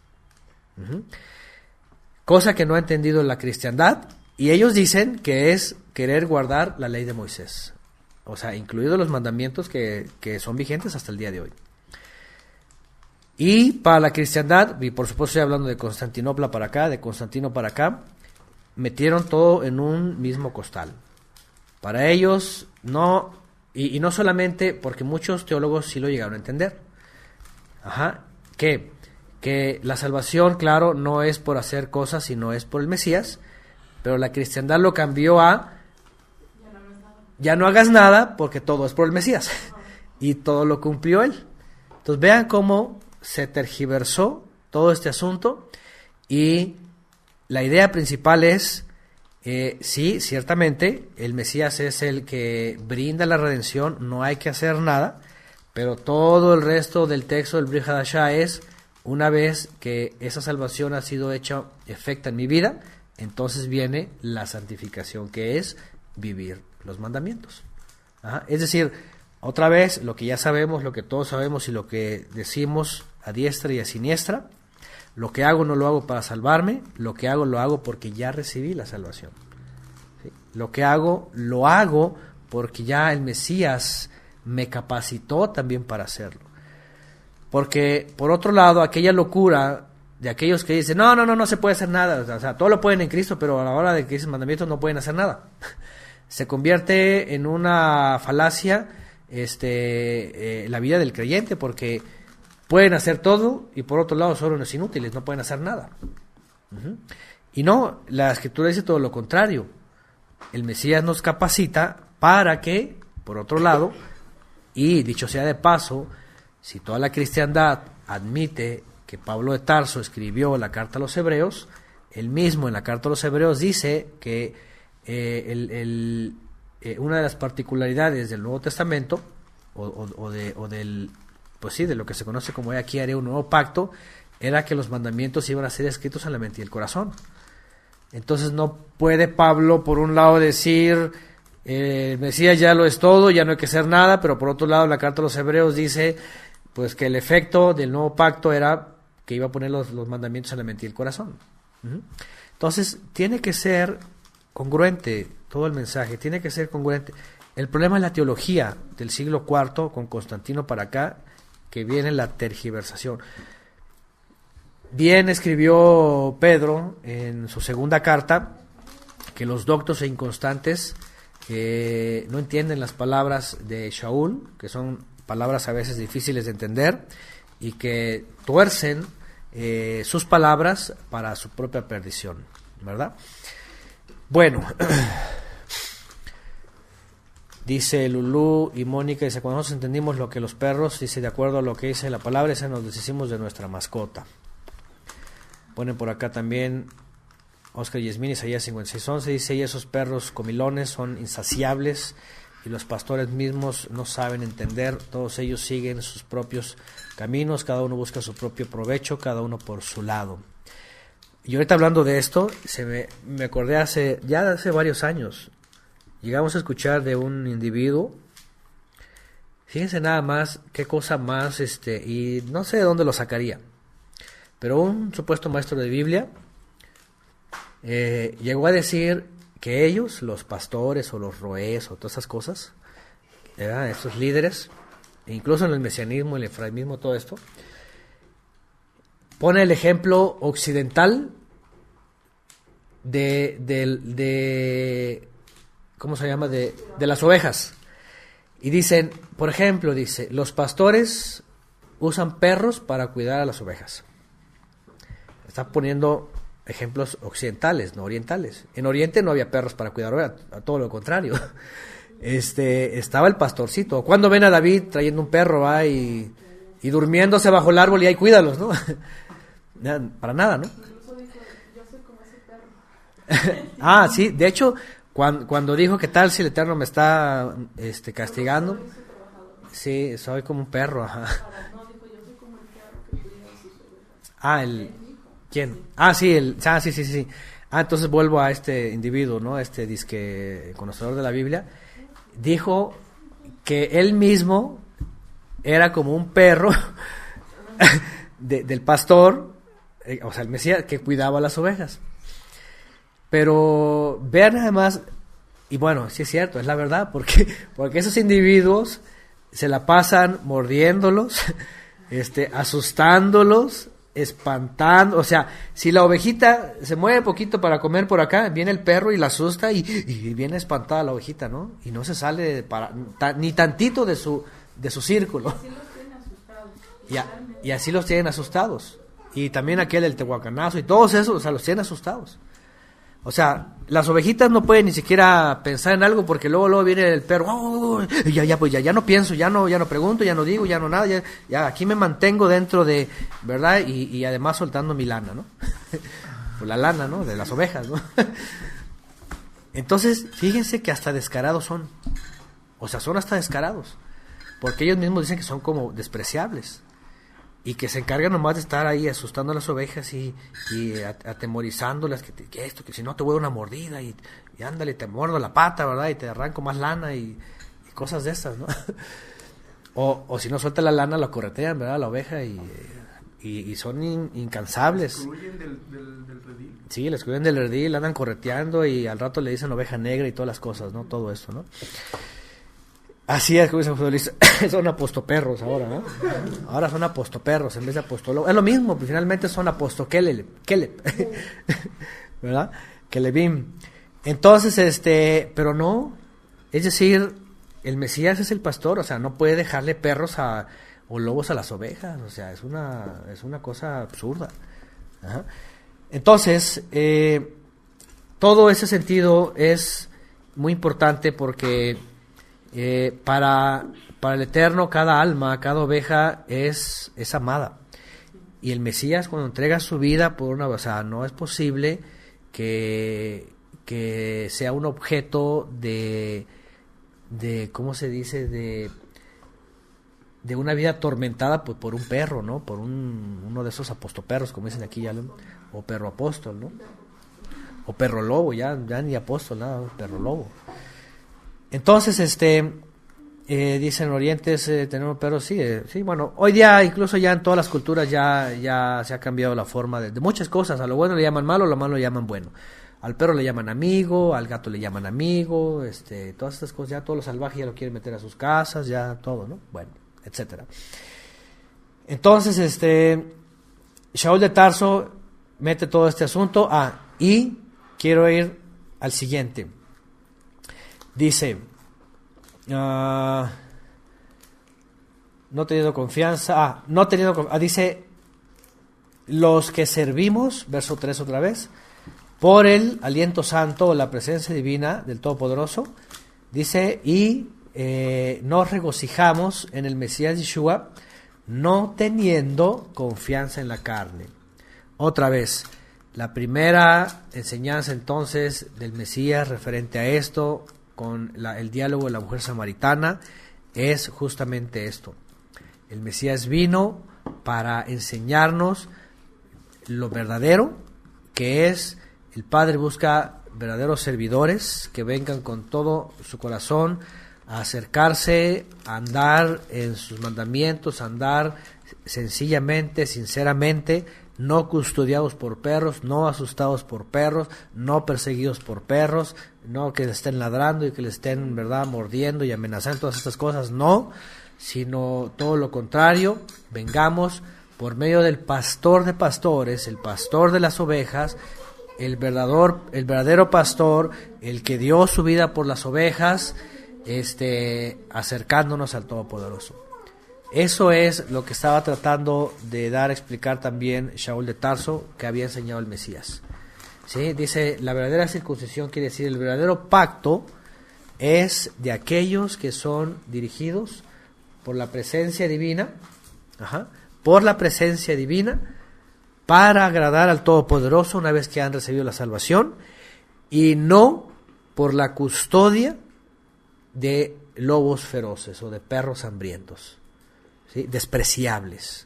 Cosa que no ha entendido la cristiandad, y ellos dicen que es querer guardar la ley de Moisés, o sea, incluidos los mandamientos que son vigentes hasta el día de hoy. Y para la cristiandad, y por supuesto estoy hablando de Constantinopla para acá, de Constantino para acá, metieron todo en un mismo costal. Para ellos no, y no solamente porque muchos teólogos sí lo llegaron a entender, que la salvación, claro, no es por hacer cosas, sino es por el Mesías, pero la cristiandad lo cambió a ya no hagas nada porque todo es por el Mesías, y todo lo cumplió él. Entonces vean cómo se tergiversó todo este asunto, y la idea principal es, sí, ciertamente, el Mesías es el que brinda la redención, no hay que hacer nada, pero todo el resto del texto del Brit Hadashah es, una vez que esa salvación ha sido hecha efecta en mi vida, entonces viene la santificación, que es vivir los mandamientos. Es decir, otra vez, lo que ya sabemos, lo que todos sabemos y lo que decimos a diestra y a siniestra, lo que hago no lo hago para salvarme, lo que hago lo hago porque ya recibí la salvación. ¿Sí? Lo que hago lo hago porque ya el Mesías me capacitó también para hacerlo. Porque, por otro lado, aquella locura de aquellos que dicen, no se puede hacer nada, o sea, todo lo pueden en Cristo, pero a la hora de que dicen mandamientos no pueden hacer nada. Se convierte en una falacia la vida del creyente, porque pueden hacer todo y por otro lado son unos inútiles, no pueden hacer nada. Y no, la Escritura dice todo lo contrario. El Mesías nos capacita para que, por otro lado, y dicho sea de paso, si toda la cristiandad admite que Pablo de Tarso escribió la carta a los Hebreos, él mismo en la carta a los Hebreos dice que una de las particularidades del Nuevo Testamento de lo que se conoce como aquí haré un nuevo pacto, era que los mandamientos iban a ser escritos en la mente y el corazón. Entonces no puede Pablo por un lado decir el Mesías ya lo es todo, ya no hay que hacer nada, pero por otro lado la carta a los Hebreos dice pues que el efecto del nuevo pacto era que iba a poner los mandamientos en la mente y el corazón. Entonces tiene que ser congruente todo el mensaje, tiene que ser congruente. El problema es la teología del siglo IV con Constantino para acá, que viene la tergiversación. Bien escribió Pedro en su segunda carta que los doctos e inconstantes no entienden las palabras de Shaul, que son palabras a veces difíciles de entender, y que tuercen sus palabras para su propia perdición, ¿verdad? Bueno, dice Lulú y Mónica, dice, cuando nosotros entendimos lo que los perros, dice, de acuerdo a lo que dice la palabra, esa nos deshicimos de nuestra mascota. Ponen por acá también Oscar Yesmín, Isaías 56:11, dice, y esos perros comilones son insaciables, y los pastores mismos no saben entender, todos ellos siguen sus propios caminos, cada uno busca su propio provecho, cada uno por su lado. Y ahorita hablando de esto, me acordé hace varios años, llegamos a escuchar de un individuo, fíjense nada más qué cosa más, y no sé de dónde lo sacaría, pero un supuesto maestro de Biblia llegó a decir que ellos, los pastores o los roes o todas esas cosas, estos líderes, incluso en el mesianismo, el efraimismo, todo esto, pone el ejemplo occidental de ¿cómo se llama? De las ovejas. Y dicen, por ejemplo, dice, los pastores usan perros para cuidar a las ovejas. Está poniendo ejemplos occidentales, no orientales. En Oriente no había perros para cuidar ovejas, a todo lo contrario. Estaba el pastorcito. Cuando ven a David trayendo un perro, va, y durmiéndose bajo el árbol y ahí cuídalos, ¿no? Para nada, ¿no? Ah, sí, de hecho, cuando dijo que tal si el Eterno me está castigando, sí, soy como un perro, ajá. Ah, ¿quién? Ah, sí, sí. Ah, entonces vuelvo a este individuo, ¿no? Disque conocedor de la Biblia. Dijo que él mismo era como un perro del pastor, o sea, el Mesías, que cuidaba las ovejas. Pero vean nada más, y bueno, sí es cierto, es la verdad, porque esos individuos se la pasan mordiéndolos, asustándolos, espantando. O sea, si la ovejita se mueve poquito para comer por acá, viene el perro y la asusta y viene espantada la ovejita, ¿no? Y no se sale ni tantito de su círculo. Y así los tienen asustados. Y también aquel del tehuacanazo y todos esos, o sea, los tienen asustados. O sea, las ovejitas no pueden ni siquiera pensar en algo porque luego viene el perro, pues ya no pienso, ya no pregunto, ya no digo, ya no nada, ya aquí me mantengo dentro de, ¿verdad? Y además soltando mi lana, ¿no? Pues la lana, ¿no? De las ovejas, ¿no? Entonces, fíjense que hasta descarados son. O sea, son hasta descarados. Porque ellos mismos dicen que son como despreciables. Y que se encargan nomás de estar ahí asustando a las ovejas y atemorizándolas, que si no te voy a dar una mordida y ándale, te muerdo la pata, ¿verdad? Y te arranco más lana y cosas de estas, ¿no? o si no suelta la lana, la corretean, ¿verdad? La oveja y son incansables. ¿Les excluyen del redil? Sí, les excluyen del redil, andan correteando y al rato le dicen oveja negra y todas las cosas, ¿no? Todo esto, ¿no? Así es, como son apostoperros ahora, ¿no? Ahora son apostoperros en vez de apostologos. Es lo mismo, pues finalmente son apostokelep, ¿verdad? Kelebim. Entonces, pero no, es decir, el Mesías es el pastor, o sea, no puede dejarle perros o lobos a las ovejas, o sea, es una cosa absurda. Ajá. Entonces, todo ese sentido es muy importante porque para el Eterno cada alma, cada oveja es amada. Y el Mesías cuando entrega su vida por una, o sea, no es posible que sea un objeto de ¿cómo se dice? De una vida atormentada por un perro, ¿no? Por uno de esos apostoperros, como dicen aquí, o perro apóstol, ¿no? O perro lobo, ya ni apóstol, nada, perro lobo. Entonces, dicen en Oriente tenemos perros, sí, bueno, hoy día incluso ya en todas las culturas ya se ha cambiado la forma de muchas cosas. A lo bueno le llaman malo, a lo malo le llaman bueno. Al perro le llaman amigo, al gato le llaman amigo, todas estas cosas, ya todo lo salvaje ya lo quieren meter a sus casas, ya todo, ¿no? Bueno, etcétera. Entonces, Shaul de Tarso mete todo este asunto, y quiero ir al siguiente. Dice, no teniendo confianza, dice, los que servimos, verso 3 otra vez, por el aliento santo o la presencia divina del Todopoderoso, dice, y nos regocijamos en el Mesías Yeshua, no teniendo confianza en la carne. Otra vez, la primera enseñanza entonces del Mesías referente a esto, con el diálogo de la mujer samaritana, es justamente esto. El Mesías vino para enseñarnos lo verdadero, que es el Padre busca verdaderos servidores que vengan con todo su corazón a acercarse, a andar en sus mandamientos, a andar sencillamente, sinceramente, no custodiados por perros, no asustados por perros, no perseguidos por perros, no que le estén ladrando y que le estén, ¿verdad?, mordiendo y amenazando, todas estas cosas, no, sino todo lo contrario. Vengamos por medio del pastor de pastores, el pastor de las ovejas, el verdadero pastor, el que dio su vida por las ovejas, acercándonos al Todopoderoso. Eso es lo que estaba tratando de dar a explicar también Shaul de Tarso, que había enseñado el Mesías. ¿Sí? Dice, la verdadera circuncisión quiere decir el verdadero pacto es de aquellos que son dirigidos por la presencia divina, por la presencia divina, para agradar al Todopoderoso una vez que han recibido la salvación, y no por la custodia de lobos feroces o de perros hambrientos, ¿sí? Despreciables.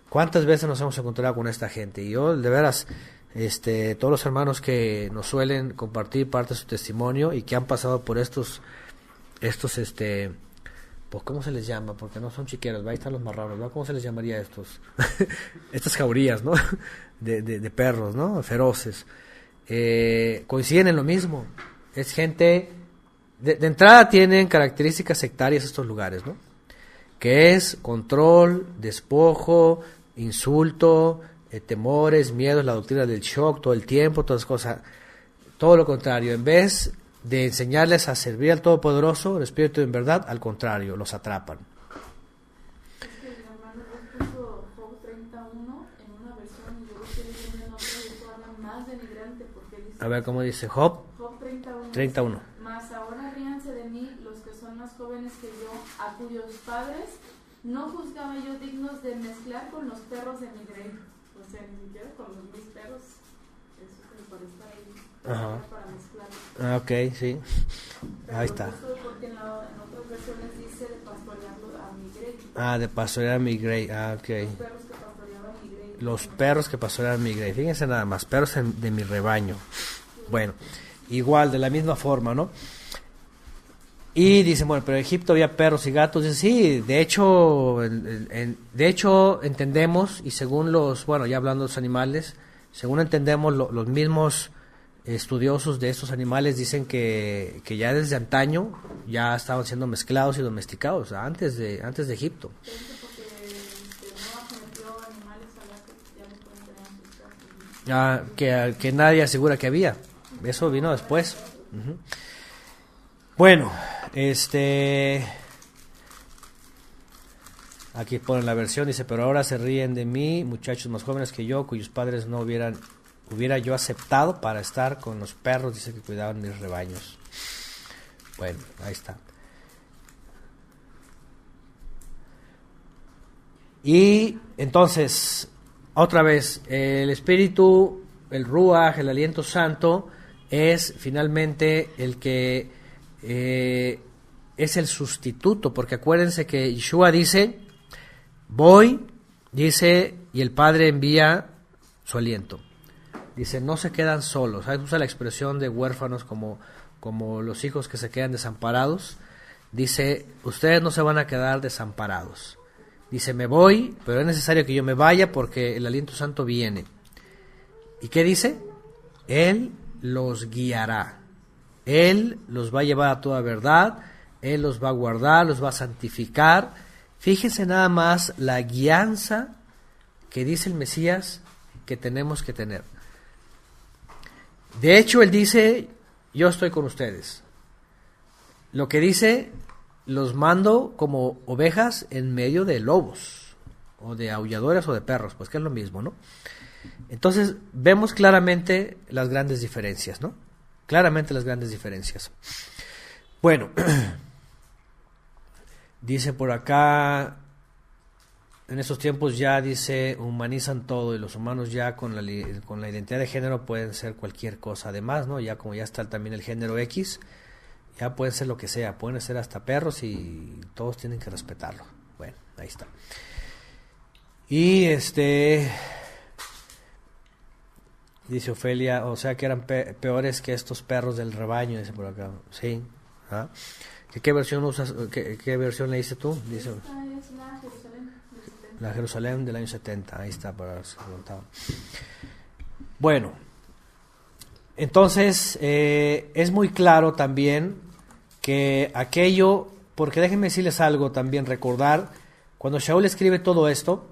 ¿Cuántas veces nos hemos encontrado con esta gente? Y yo, de veras, todos los hermanos que nos suelen compartir parte de su testimonio y que han pasado por estos, pues, ¿cómo se les llama? Porque no son chiqueros, ahí están los marranos, ¿no? ¿Cómo se les llamaría a estos? Estas jaurías, ¿no? De perros, ¿no? Feroces. Coinciden en lo mismo. Es gente, de entrada tienen características sectarias estos lugares, ¿no? Que es control, despojo, insulto, temores, miedos, la doctrina del shock todo el tiempo, todas las cosas. Todo lo contrario, en vez de enseñarles a servir al Todopoderoso, el Espíritu en verdad, al contrario, los atrapan. Es que el hermano puso Job 31 en una versión y yo estoy leyendo en otra y eso habla más denigrante porque dice... A ver, ¿cómo dice Job? Job 31. 31. Mas ahora ríanse de mí los que son más jóvenes que yo, a cuyos padres no juzgaba yo dignos de mezclar con los perros de mi grey. O sea, ni siquiera con mis perros. Eso que me parece ahí para mezclar. Ok, sí. Pero ahí está. Porque en otras versiones dice de pastorearlo a mi grey. De pastorear a mi grey. Ok. Los perros que pastoreaban mi grey. Los perros que pastoreaban mi grey. Fíjense nada más, perros de mi rebaño. Bueno, igual, de la misma forma, ¿no? Y dicen, bueno, pero en Egipto había perros y gatos. Dicen, sí, de hecho entendemos, y según ya hablando de los animales, según entendemos, los mismos estudiosos de estos animales dicen que ya desde antaño ya estaban siendo mezclados y domesticados, antes de Egipto. Que nadie asegura que había. Eso vino después. Bueno, aquí ponen la versión, dice, pero ahora se ríen de mí, muchachos más jóvenes que yo, cuyos padres no hubiera yo aceptado para estar con los perros, dice, que cuidaban mis rebaños. Bueno, ahí está. Y entonces, otra vez, el espíritu, el Ruach, el aliento santo, es finalmente el que es el sustituto, porque acuérdense que Yeshua dice, voy, dice, y el Padre envía su aliento. Dice, no se quedan solos. Usa la expresión de huérfanos como los hijos que se quedan desamparados. Dice, ustedes no se van a quedar desamparados. Dice, me voy, pero es necesario que yo me vaya porque el aliento santo viene. ¿Y qué dice? Él los guiará. Él los va a llevar a toda verdad, Él los va a guardar, los va a santificar. Fíjense nada más la guianza que dice el Mesías que tenemos que tener. De hecho, Él dice, yo estoy con ustedes. Lo que dice, los mando como ovejas en medio de lobos, o de aulladores o de perros, pues que es lo mismo, ¿no? Entonces, vemos claramente las grandes diferencias, ¿no? Claramente las grandes diferencias. Bueno, dice por acá, en estos tiempos ya dice, humanizan todo y los humanos ya con la identidad de género pueden ser cualquier cosa. Además, ¿no? Ya como ya está también el género X, ya pueden ser lo que sea, pueden ser hasta perros y todos tienen que respetarlo. Bueno, ahí está. Y dice Ofelia, o sea que eran peores que estos perros del rebaño, dice por acá. Sí. ¿Qué versión usas? ¿Qué versión leíste tú? Dice, es la Jerusalén. La Jerusalén del año 70. Ahí está, para se preguntaba. Bueno, entonces es muy claro también que aquello, porque déjenme decirles algo también, recordar, cuando Shaul escribe todo esto,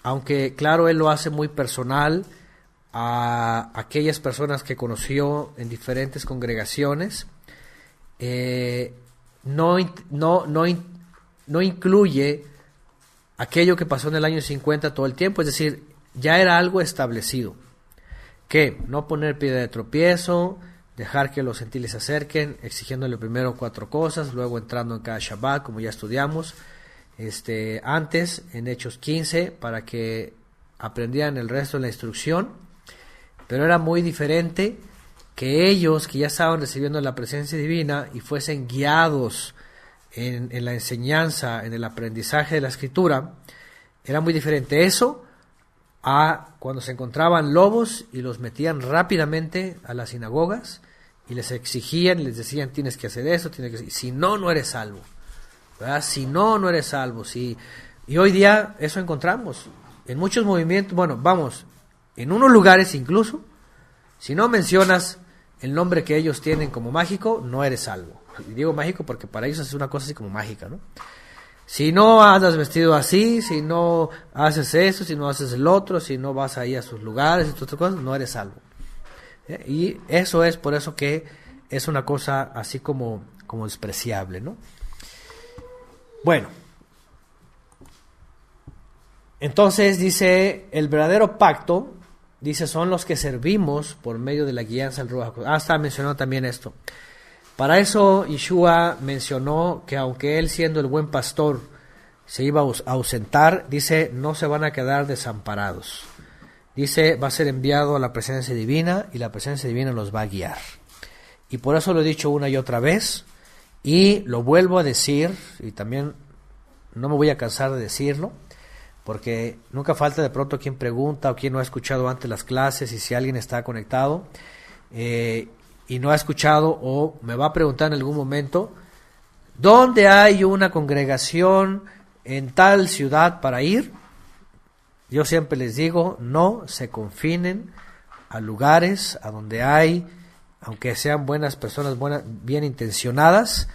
aunque claro, él lo hace muy personal, a aquellas personas que conoció en diferentes congregaciones, no incluye aquello que pasó en el año 50 todo el tiempo, es decir, ya era algo establecido, que no poner piedra de tropiezo, dejar que los gentiles se acerquen, exigiéndole primero 4 cosas, luego entrando en cada Shabbat, como ya estudiamos, antes en Hechos 15, para que aprendieran el resto de la instrucción, pero era muy diferente que ellos, que ya estaban recibiendo la presencia divina y fuesen guiados en la enseñanza, en el aprendizaje de la Escritura, era muy diferente eso a cuando se encontraban lobos y los metían rápidamente a las sinagogas y les exigían y les decían: tienes que hacer eso, tienes que, si no, no eres salvo, ¿verdad? Si no, no eres salvo. Si... Y hoy día eso encontramos en muchos movimientos. Bueno, vamos, en unos lugares incluso, si no mencionas el nombre que ellos tienen como mágico, no eres salvo. Y digo mágico porque para ellos es una cosa así como mágica, ¿no? Si no andas vestido así, si no haces eso, si no haces el otro, si no vas ahí a sus lugares y todas estas cosas, no eres salvo. Y eso es por eso que es una cosa así como despreciable, ¿no? Bueno, entonces dice, el verdadero pacto, dice, son los que servimos por medio de la guianza del Ruach HaKodesh. Está mencionando también esto. Para eso Yeshua mencionó que aunque él, siendo el buen pastor, se iba a ausentar, dice, no se van a quedar desamparados. Dice, va a ser enviado a la presencia divina y la presencia divina los va a guiar. Y por eso lo he dicho una y otra vez y lo vuelvo a decir, y también no me voy a cansar de decirlo, porque nunca falta de pronto quien pregunta o quien no ha escuchado antes las clases, y si alguien está conectado y no ha escuchado o me va a preguntar en algún momento, ¿dónde hay una congregación en tal ciudad para ir? Yo siempre les digo, no se confinen a lugares a donde hay, aunque sean buenas personas, bien intencionadas,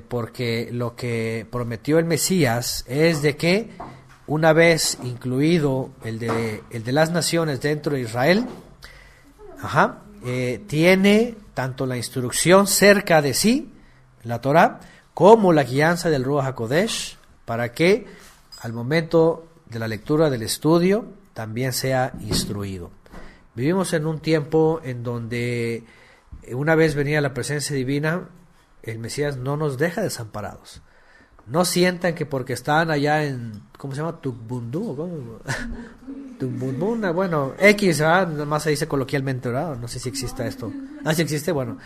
porque lo que prometió el Mesías es de que una vez incluido el de las naciones dentro de Israel, tiene tanto la instrucción cerca de sí, la Torah, como la guianza del Ruach HaKodesh, para que al momento de la lectura del estudio también sea instruido. Vivimos en un tiempo en donde una vez venía la presencia divina, el Mesías no nos deja desamparados. No sientan que porque están allá en, ¿cómo se llama? Tukbundu, Tumbunbuna, bueno, X, nada más se dice coloquialmente, ¿verdad? No sé si existe esto. Si existe, bueno.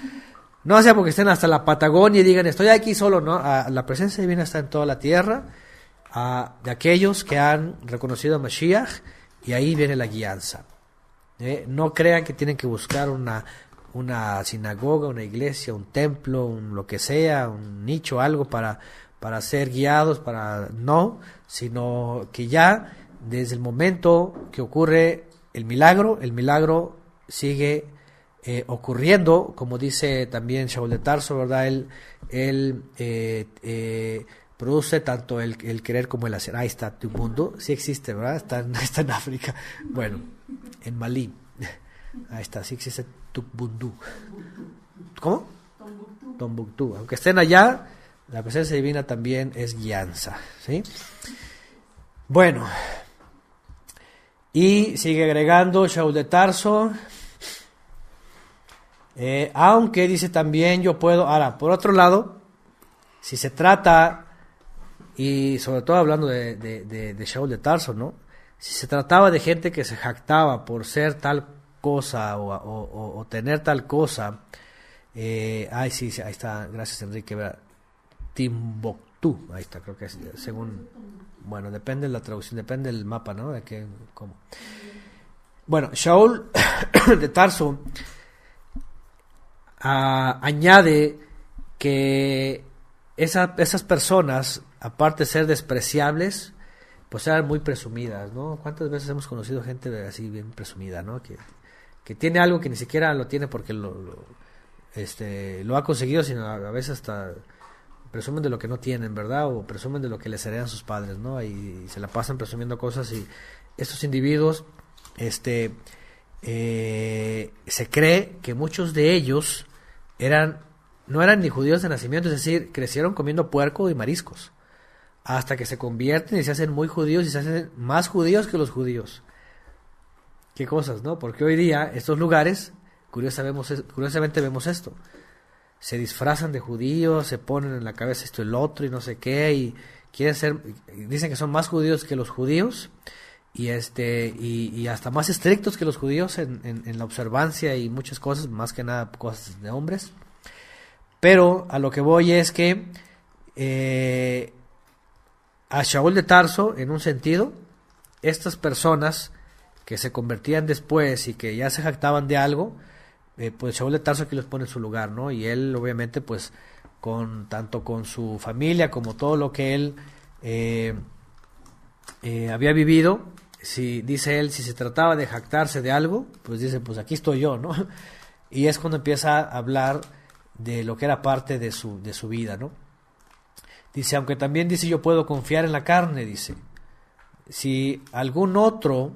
No sea porque estén hasta la Patagonia y digan, estoy aquí solo, ¿no? La presencia divina está en toda la tierra, de aquellos que han reconocido a Mashiach, y ahí viene la guianza. No crean que tienen que buscar una sinagoga, una iglesia, un templo, lo que sea, un nicho, algo para ser guiados, no, sino que ya desde el momento que ocurre el milagro sigue ocurriendo, como dice también Shaul de Tarso, ¿verdad? Él produce tanto el querer como el hacer. Ahí está, tu mundo, sí existe, ¿verdad? Está en África, bueno, en Malí, ahí está, sí existe Tukbundu. ¿Cómo? Tombuctú. Aunque estén allá, la presencia divina también es guianza, ¿sí? Bueno, y sigue agregando Shaul de Tarso, aunque dice también yo puedo. Ahora, por otro lado, si se trata, y sobre todo hablando de Shaul de Tarso, ¿no? Si se trataba de gente que se jactaba por ser tal cosa o tener tal cosa, sí, ahí está, gracias Enrique, ¿verdad? Timbuktu, ahí está, creo que es, según, bueno, depende de la traducción, depende del mapa, ¿no? De qué, cómo. Bueno, Shaul de Tarso añade que esas personas, aparte de ser despreciables, pues eran muy presumidas, ¿no? ¿Cuántas veces hemos conocido gente así bien presumida, ¿no? Que tiene algo que ni siquiera lo tiene porque lo ha conseguido, sino a veces hasta presumen de lo que no tienen, ¿verdad? O presumen de lo que les heredan sus padres, ¿no? Y se la pasan presumiendo cosas, y estos individuos, se cree que muchos de ellos no eran ni judíos de nacimiento, es decir, crecieron comiendo puerco y mariscos. hasta que se convierten y se hacen muy judíos y se hacen más judíos que los judíos. Qué cosas, ¿no? Porque hoy día estos lugares, curiosamente vemos esto. Se disfrazan de judíos, se ponen en la cabeza esto y el otro y no sé qué, y quieren ser, dicen que son más judíos que los judíos, y hasta más estrictos que los judíos en la observancia y muchas cosas, más que nada cosas de hombres. Pero a lo que voy es que a Shaul de Tarso, en un sentido, estas personas que se convertían después y que ya se jactaban de algo, pues Shaul de Tarso aquí los pone en su lugar, ¿no? Y él obviamente pues tanto con su familia como todo lo que él había vivido, dice él, si se trataba de jactarse de algo, pues dice, pues aquí estoy yo, ¿no? Y es cuando empieza a hablar de lo que era parte de su vida, ¿no? Dice, aunque también dice, yo puedo confiar en la carne, dice, si algún otro,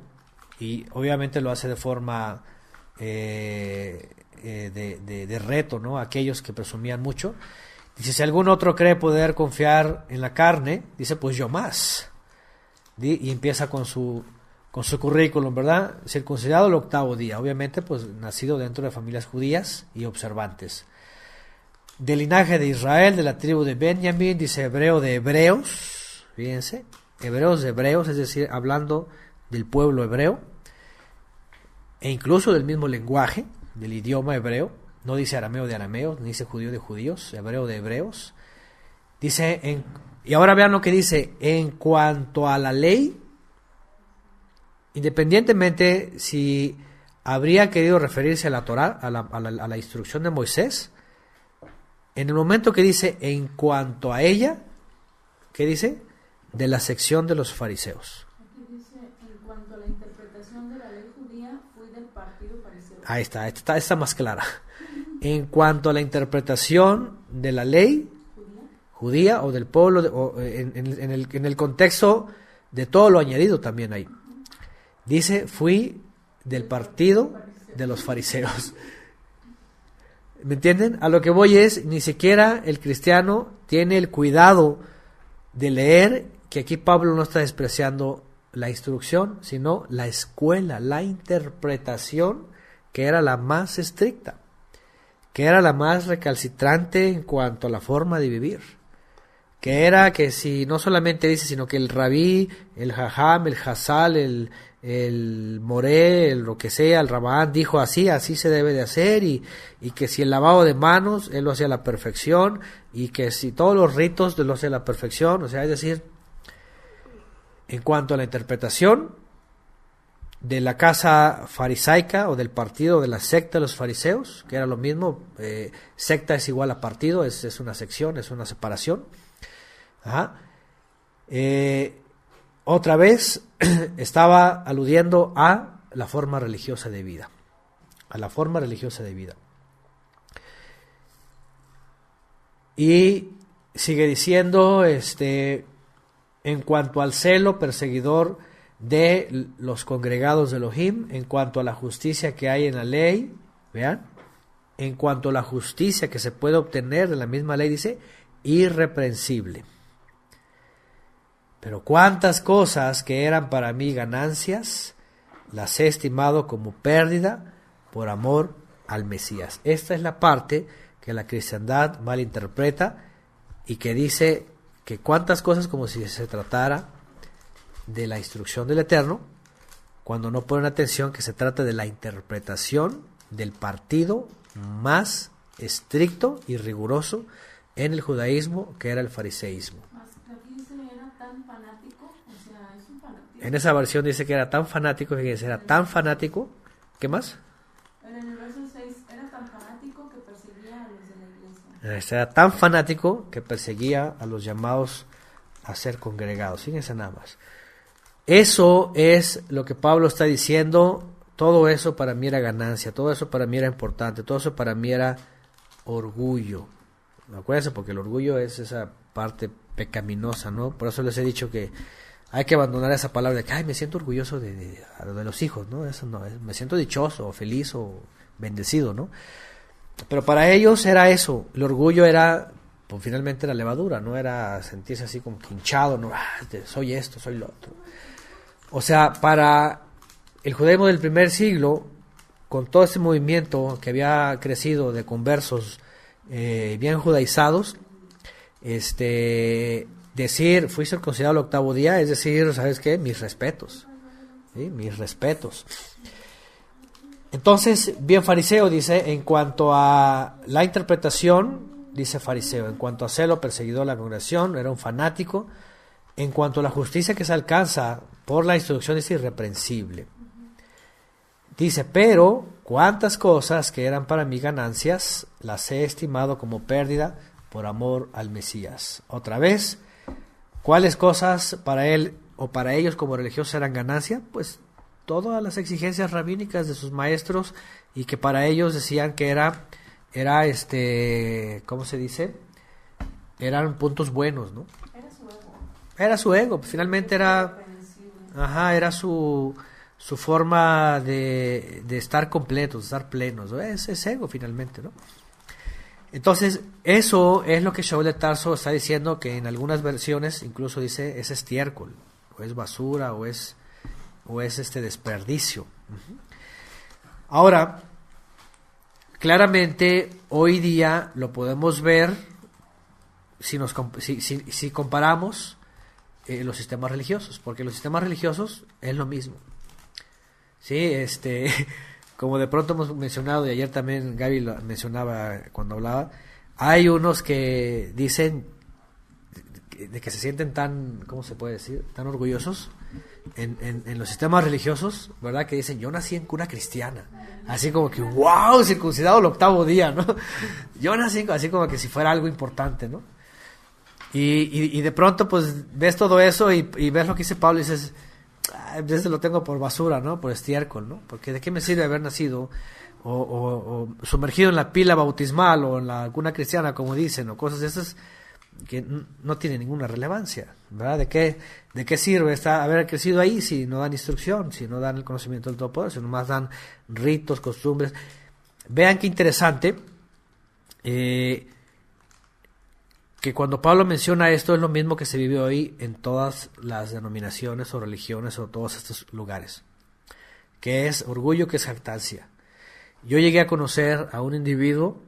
y obviamente lo hace de forma de reto, ¿no? Aquellos que presumían mucho, dice, si algún otro cree poder confiar en la carne, dice, pues yo más. Y empieza con su currículum, ¿verdad? Circuncidado el 8º día, obviamente pues nacido dentro de familias judías y observantes. Del linaje de Israel, de la tribu de Benjamín, dice hebreo de hebreos, fíjense, hebreos de hebreos, es decir, hablando del pueblo hebreo, e incluso del mismo lenguaje, del idioma hebreo, no dice arameo de arameos, ni dice judío de judíos, hebreo de hebreos. Dice, y ahora vean lo que dice, en cuanto a la ley, independientemente si habría querido referirse a la Torá, a la instrucción de Moisés, en el momento que dice, en cuanto a ella, ¿qué dice? De la sección de los fariseos. Aquí dice, en cuanto a la interpretación de la ley judía, fui del partido fariseo. Ahí está más clara. En cuanto a la interpretación de la ley judía o del pueblo, en el contexto de todo lo añadido también ahí. Dice, fui del partido de los fariseos. ¿Me entienden? A lo que voy es, ni siquiera el cristiano tiene el cuidado de leer, que aquí Pablo no está despreciando la instrucción, sino la escuela, la interpretación, que era la más estricta, que era la más recalcitrante en cuanto a la forma de vivir, que era que si no solamente dice, sino que el rabí, el jajam, el hasal, el moré, lo que sea, el rabán dijo así se debe de hacer, y que si el lavado de manos, él lo hacía a la perfección, y que si todos los ritos lo hacía a la perfección, o sea, es decir, en cuanto a la interpretación de la casa farisaica o del partido de la secta de los fariseos, que era lo mismo, secta es igual a partido, es una sección, es una separación. Ajá. Otra vez estaba aludiendo a la forma religiosa de vida, y sigue diciendo, en cuanto al celo perseguidor de los congregados de Elohim, en cuanto a la justicia que hay en la ley, vean, en cuanto a la justicia que se puede obtener de la misma ley, dice, irreprensible. Pero cuántas cosas que eran para mí ganancias, las he estimado como pérdida por amor al Mesías. Esta es la parte que la cristiandad malinterpreta y que dice que cuántas cosas como si se tratara de la instrucción del Eterno, cuando no ponen atención que se trata de la interpretación del partido más estricto y riguroso en el judaísmo, que era el fariseísmo. En esa versión dice que era tan fanático, fíjense, era tan fanático, ¿qué más? En el verso 6, era tan fanático que perseguía a los de la iglesia. Era tan fanático que perseguía a los llamados a ser congregados, fíjense nada más. Eso es lo que Pablo está diciendo, todo eso para mí era ganancia, todo eso para mí era importante, todo eso para mí era orgullo. Acuérdense, porque el orgullo es esa parte pecaminosa, ¿no? Por eso les he dicho que hay que abandonar esa palabra de que, ay, me siento orgulloso de los hijos, ¿no? Eso no, me siento dichoso, o feliz, o bendecido, ¿no? Pero para ellos era eso, el orgullo era pues finalmente era levadura, no era sentirse así como que hinchado, no, soy esto, soy lo otro. O sea, para el judaísmo del primer siglo, con todo ese movimiento que había crecido de conversos bien judaizados, decir, fui circuncidado el 8º día, es decir, ¿sabes qué? Mis respetos, ¿sí? Mis respetos. Entonces, bien fariseo, dice, en cuanto a la interpretación, dice fariseo, en cuanto a celo, perseguidor de la congregación, era un fanático. En cuanto a la justicia que se alcanza por la instrucción, es irreprensible. Dice, pero cuántas cosas que eran para mí ganancias, las he estimado como pérdida por amor al Mesías. Otra vez, ¿cuáles cosas para él o para ellos como religiosos eran ganancia? Pues todas las exigencias rabínicas de sus maestros, y que para ellos decían que era ¿cómo se dice? Eran puntos buenos, ¿no? Era su ego, finalmente era su forma de estar completos, de estar plenos, ¿no? Es ego finalmente, ¿no? Entonces, eso es lo que Shaul de Tarso está diciendo, que en algunas versiones incluso dice es estiércol, o es basura, o es desperdicio. Ahora, claramente hoy día lo podemos ver si comparamos los sistemas religiosos, porque los sistemas religiosos es lo mismo. Sí, como de pronto hemos mencionado, y ayer también Gaby lo mencionaba cuando hablaba, hay unos que dicen de que se sienten tan, ¿cómo se puede decir?, tan orgullosos en los sistemas religiosos, ¿verdad?, que dicen, yo nací en cuna cristiana, así como que, wow, circuncidado el 8º día, ¿no? Yo nací así como que si fuera algo importante, ¿no? Y de pronto pues ves todo eso y ves lo que dice Pablo y dices, desde lo tengo por basura, ¿no? Por estiércol, ¿no? Porque de qué me sirve haber nacido o sumergido en la pila bautismal o en la cuna cristiana, como dicen, o cosas de esas que no tienen ninguna relevancia, ¿verdad? ¿De qué sirve haber crecido ahí si no dan instrucción, si no dan el conocimiento del Todopoderoso, si nomás dan ritos, costumbres? Vean qué interesante, que cuando Pablo menciona esto es lo mismo que se vive hoy en todas las denominaciones o religiones o todos estos lugares, que es orgullo, que es jactancia. Yo llegué a conocer a un individuo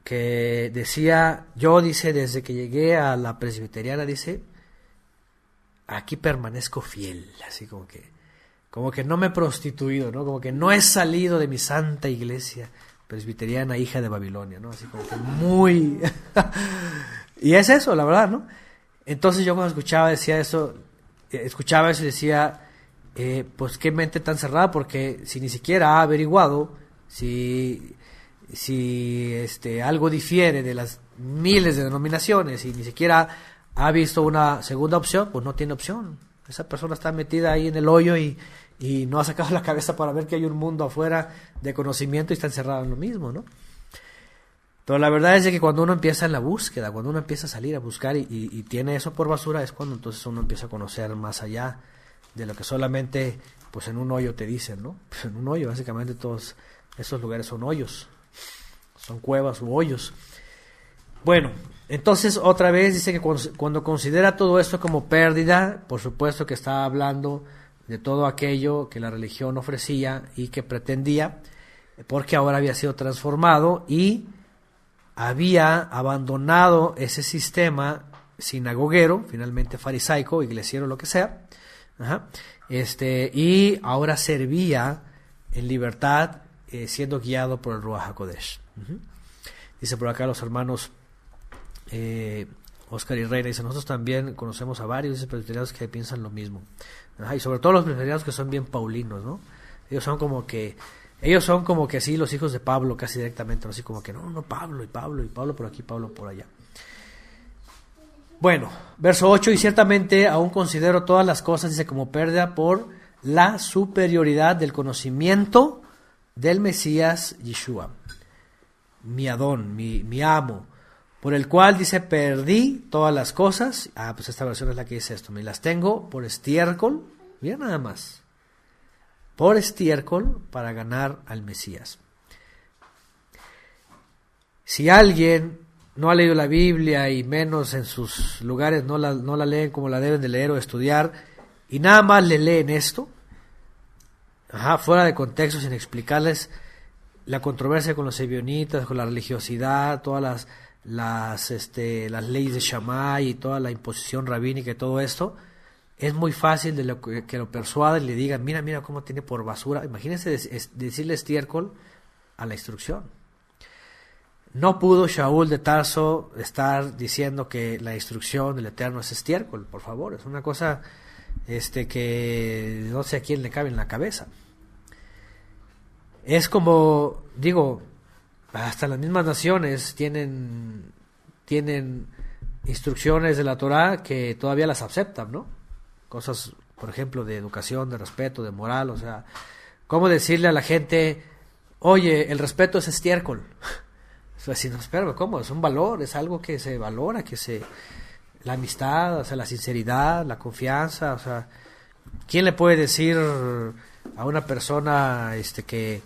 que decía, dice, desde que llegué a la presbiteriana, dice, aquí permanezco fiel, así como que no me he prostituido, ¿no? Como que no he salido de mi santa iglesia presbiteriana, hija de Babilonia, ¿no? Así como que muy... Y es eso, la verdad, ¿no? Entonces yo cuando escuchaba eso y decía, pues qué mente tan cerrada, porque si ni siquiera ha averiguado si algo difiere de las miles de denominaciones y ni siquiera ha visto una segunda opción, pues no tiene opción. Esa persona está metida ahí en el hoyo y no ha sacado la cabeza para ver que hay un mundo afuera de conocimiento y está encerrado en lo mismo, ¿no? Pero la verdad es que cuando uno empieza en la búsqueda, cuando uno empieza a salir a buscar y tiene eso por basura, es cuando entonces uno empieza a conocer más allá de lo que solamente pues en un hoyo te dicen, ¿no? Pues en un hoyo, básicamente todos esos lugares son hoyos, son cuevas u hoyos. Bueno, entonces otra vez dice que cuando considera todo esto como pérdida, por supuesto que está hablando de todo aquello que la religión ofrecía y que pretendía, porque ahora había sido transformado y había abandonado ese sistema sinagoguero, finalmente farisaico, iglesiero, lo que sea, y ahora servía en libertad, siendo guiado por el Ruach HaKodesh. Dice por acá los hermanos Oscar y Reina, dice, nosotros también conocemos a varios presbiterianos que piensan lo mismo, y sobre todo los presbiterianos que son bien paulinos, ¿no? Ellos son como que así los hijos de Pablo, casi directamente, ¿no? Así como que no, Pablo y Pablo por aquí, Pablo por allá. Bueno, verso 8, y ciertamente aún considero todas las cosas, dice, como pérdida por la superioridad del conocimiento del Mesías Yeshua, mi Adón, mi amo, por el cual, dice, perdí todas las cosas. Pues esta versión es la que dice esto, me las tengo por estiércol, mira nada más, por estiércol para ganar al Mesías. Si alguien no ha leído la Biblia y menos en sus lugares no la leen como la deben de leer o estudiar, y nada más le leen esto, fuera de contexto, sin explicarles la controversia con los ebionitas, con la religiosidad, todas las leyes de Shammai y toda la imposición rabínica y todo esto, es muy fácil que lo persuaden y le digan, mira cómo tiene por basura. Imagínense decirle estiércol a la instrucción. No pudo Shaul de Tarso estar diciendo que la instrucción del Eterno es estiércol, por favor, es una cosa que no sé a quién le cabe en la cabeza. Es como, digo, hasta las mismas naciones tienen instrucciones de la Torá que todavía las aceptan, ¿no? Cosas, por ejemplo, de educación, de respeto, de moral, o sea, ¿cómo decirle a la gente, oye, el respeto es estiércol? O sea, si no, espérame, ¿cómo? Es un valor, es algo que se valora, la amistad, o sea, la sinceridad, la confianza, o sea, ¿quién le puede decir a una persona que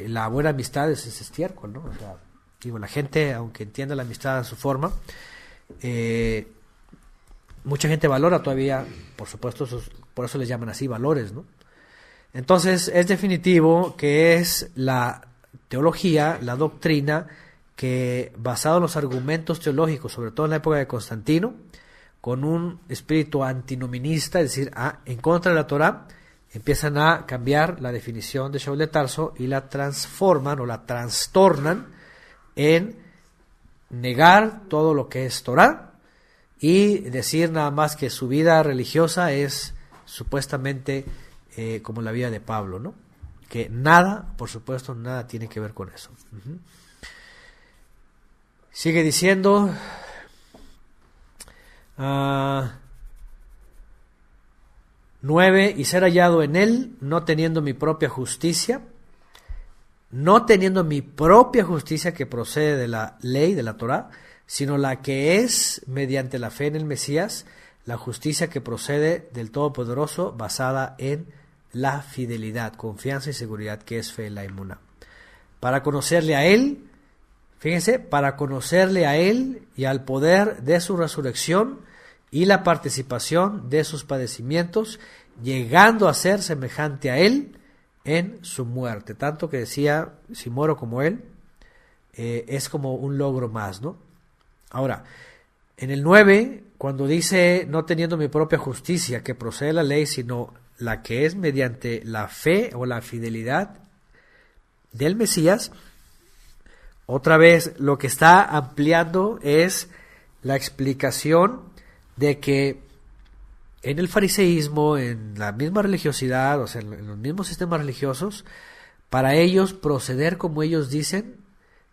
la buena amistad es estiércol, ¿no? O sea, digo, la gente, aunque entienda la amistad a su forma, mucha gente valora todavía, por supuesto, por eso les llaman así valores, ¿no? Entonces, es definitivo que es la teología, la doctrina, que basado en los argumentos teológicos, sobre todo en la época de Constantino, con un espíritu antinominista, es decir, en contra de la Torá, empiezan a cambiar la definición de Shaul de Tarso y la transforman o la trastornan en negar todo lo que es Torá y decir nada más que su vida religiosa es supuestamente como la vida de Pablo, ¿no? Que nada, por supuesto, nada tiene que ver con eso. Sigue diciendo, 9, y ser hallado en él, no teniendo mi propia justicia que procede de la ley, de la Torá, sino la que es mediante la fe en el Mesías, la justicia que procede del Todopoderoso, basada en la fidelidad, confianza y seguridad, que es fe en la emuná. Para conocerle a él, fíjense, para conocerle a él y al poder de su resurrección y la participación de sus padecimientos, llegando a ser semejante a él en su muerte. Tanto que decía, si muero como él, es como un logro más, ¿no? Ahora, en el 9, cuando dice, no teniendo mi propia justicia que procede de la ley, sino la que es mediante la fe o la fidelidad del Mesías, otra vez lo que está ampliando es la explicación de que en el fariseísmo, en la misma religiosidad, o sea, en los mismos sistemas religiosos, para ellos proceder como ellos dicen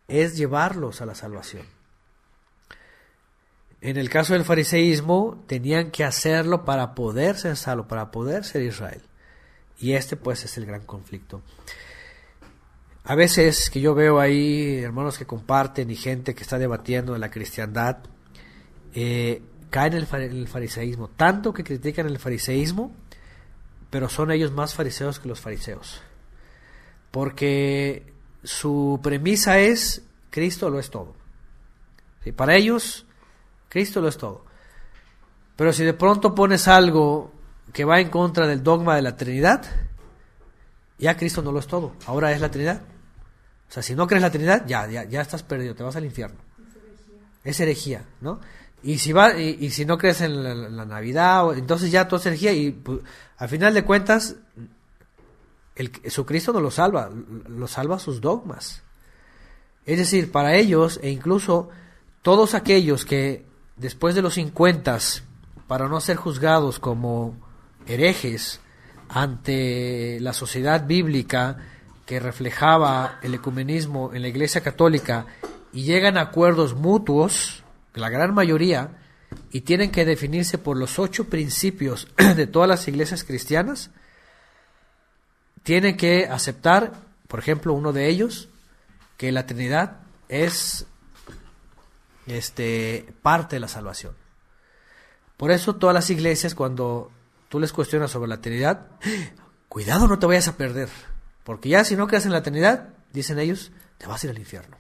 es llevarlos a la salvación. En el caso del fariseísmo, tenían que hacerlo para poder ser salvo, para poder ser Israel. Y pues es el gran conflicto. A veces que yo veo ahí hermanos que comparten y gente que está debatiendo de la cristiandad, caen en el fariseísmo, tanto que critican el fariseísmo, pero son ellos más fariseos que los fariseos. Porque su premisa es, Cristo lo es todo. ¿Sí? Para ellos, Cristo lo es todo. Pero si de pronto pones algo que va en contra del dogma de la Trinidad, ya Cristo no lo es todo, ahora es la Trinidad. O sea, si no crees la Trinidad, ya estás perdido, te vas al infierno. Es herejía, ¿no? Y si no crees en la Navidad, entonces ya todo es herejía y pues, al final de cuentas su Cristo no lo salva sus dogmas. Es decir, para ellos, e incluso todos aquellos que después de los 50, para no ser juzgados como herejes ante la sociedad bíblica que reflejaba el ecumenismo en la Iglesia Católica, y llegan a acuerdos mutuos, la gran mayoría, y tienen que definirse por los 8 principios de todas las iglesias cristianas, tienen que aceptar, por ejemplo, uno de ellos, que la Trinidad es parte de la salvación. Por eso todas las iglesias, cuando tú les cuestionas sobre la Trinidad, cuidado, no te vayas a perder, porque ya si no crees en la Trinidad, dicen ellos, te vas a ir al infierno.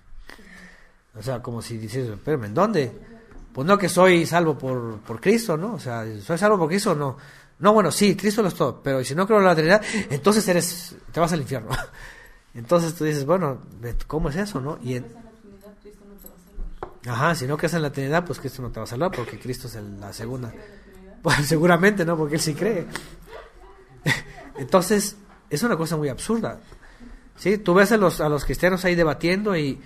O sea, como si dices, espérame, ¿en dónde? Pues no que soy salvo por Cristo, ¿no? O sea, ¿soy salvo por Cristo o no? No, bueno, sí, Cristo lo es todo, pero si no creo en la Trinidad, entonces te vas al infierno. Entonces tú dices, bueno, ¿cómo es eso, no? Ajá, si no crees en la Trinidad, pues Cristo no te va a salvar, porque Cristo es la segunda. Pues seguramente, ¿no? Porque Él sí cree. Entonces, es una cosa muy absurda. ¿Sí? Tú ves a los cristianos ahí debatiendo y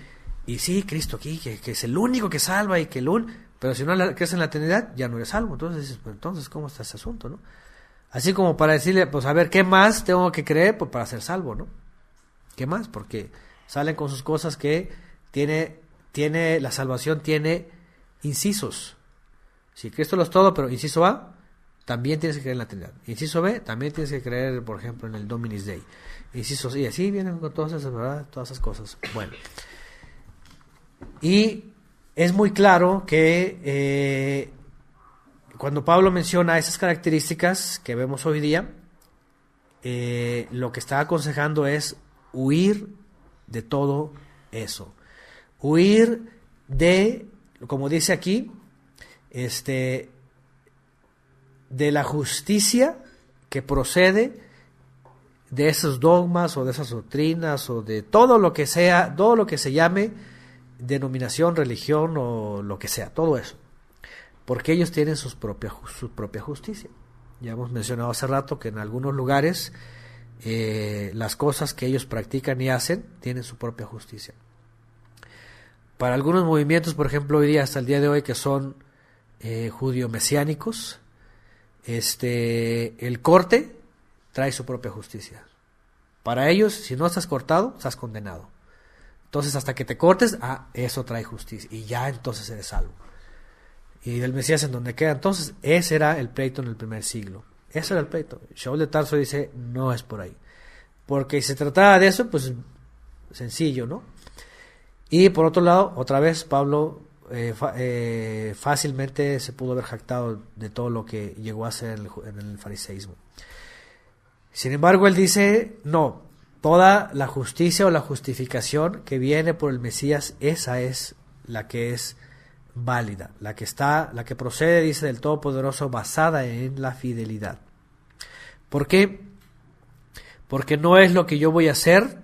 sí, Cristo aquí, que es el único que salva y que pero si no crees en la Trinidad, ya no eres salvo. Entonces dices, pues entonces, ¿cómo está ese asunto, no? Así como para decirle, pues a ver, ¿qué más tengo que creer pues, para ser salvo, no? ¿Qué más? Porque salen con sus cosas que la salvación tiene incisos. Si Cristo lo es todo, pero inciso A, también tienes que creer en la Trinidad. Inciso B, también tienes que creer, por ejemplo, en el Dominus Dei. Inciso C, y así vienen con todas esas, ¿verdad? Todas esas cosas. Bueno. Y es muy claro que cuando Pablo menciona esas características que vemos hoy día, lo que está aconsejando es huir de todo eso. Huir de, como dice aquí, de la justicia que procede de esos dogmas o de esas doctrinas o de todo lo que sea, todo lo que se llame denominación, religión o lo que sea, todo eso. Porque ellos tienen su propia justicia. Ya hemos mencionado hace rato que en algunos lugares las cosas que ellos practican y hacen tienen su propia justicia. Para algunos movimientos, por ejemplo, hoy día, hasta el día de hoy, que son judío-mesiánicos, el corte trae su propia justicia. Para ellos, si no estás cortado, estás condenado. Entonces, hasta que te cortes, eso trae justicia. Y ya entonces eres salvo. Y del Mesías en donde queda. Entonces, ese era el pleito en el primer siglo. Ese era el pleito. Shaul de Tarso dice, no es por ahí. Porque si se trataba de eso, pues sencillo, ¿no? Y por otro lado, otra vez, Pablo fácilmente se pudo haber jactado de todo lo que llegó a ser en el fariseísmo. Sin embargo, él dice, no, toda la justicia o la justificación que viene por el Mesías, esa es la que es válida, la que procede, dice, del Todopoderoso, basada en la fidelidad. ¿Por qué? Porque no es lo que yo voy a hacer,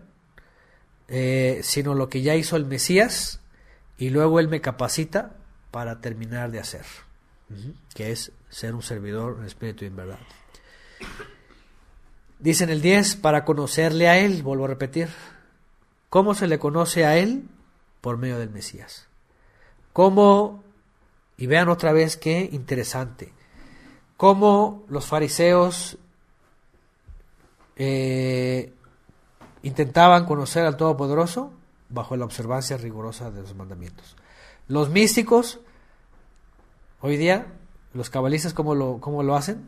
sino lo que ya hizo el Mesías, y luego Él me capacita para terminar de hacer, que es ser un servidor en espíritu y en verdad. Dice en el 10, para conocerle a Él, vuelvo a repetir, ¿cómo se le conoce a Él? Por medio del Mesías. ¿Cómo? Y vean otra vez qué interesante, cómo los fariseos intentaban conocer al Todopoderoso bajo la observancia rigurosa de los mandamientos. Los místicos, hoy día, los cabalistas, ¿cómo lo hacen?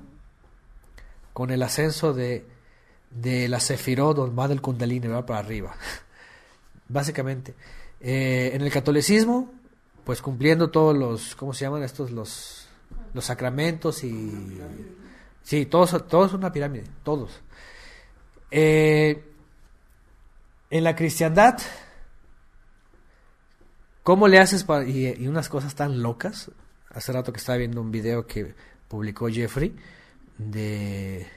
Con el ascenso de la Sefirot, o más del Kundalini, ¿verdad? Para arriba. Básicamente. En el catolicismo, pues cumpliendo todos los, ¿cómo se llaman estos? Los sacramentos y... Sí, todos es una pirámide, todos. En la cristiandad, ¿cómo le haces para...? Y unas cosas tan locas. Hace rato que estaba viendo un video que publicó Jeffrey de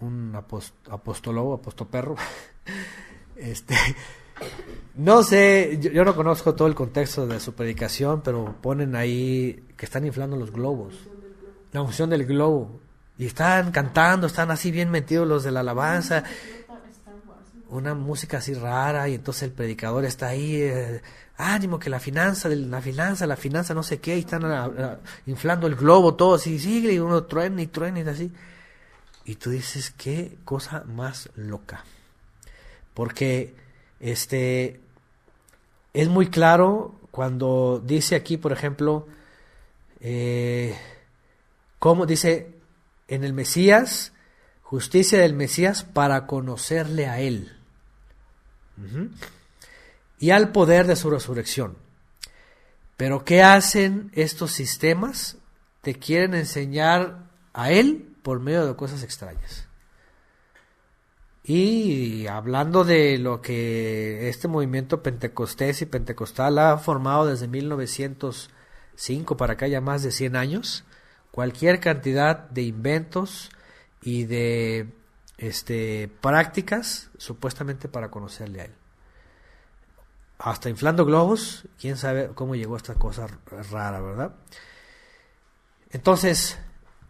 un apostoperro. No sé, yo no conozco todo el contexto de su predicación, pero ponen ahí que están inflando los globos, la unción del globo, y están cantando, están así bien metidos los de la alabanza, una música así rara, y entonces el predicador está ahí, ánimo que la finanza, no sé qué, y están inflando el globo todo así, sigue, y uno truena y así, y tú dices, qué cosa más loca, porque es muy claro cuando dice aquí, por ejemplo, cómo dice en el Mesías, justicia del Mesías para conocerle a Él. Y al poder de su resurrección. Pero ¿qué hacen estos sistemas? Te quieren enseñar a Él por medio de cosas extrañas. Y hablando de lo que este movimiento pentecostés y pentecostal ha formado desde 1905 para acá, ya más de 100 años, cualquier cantidad de inventos y de prácticas supuestamente para conocerle a él. Hasta inflando globos, quién sabe cómo llegó a esta cosa rara, ¿verdad? Entonces,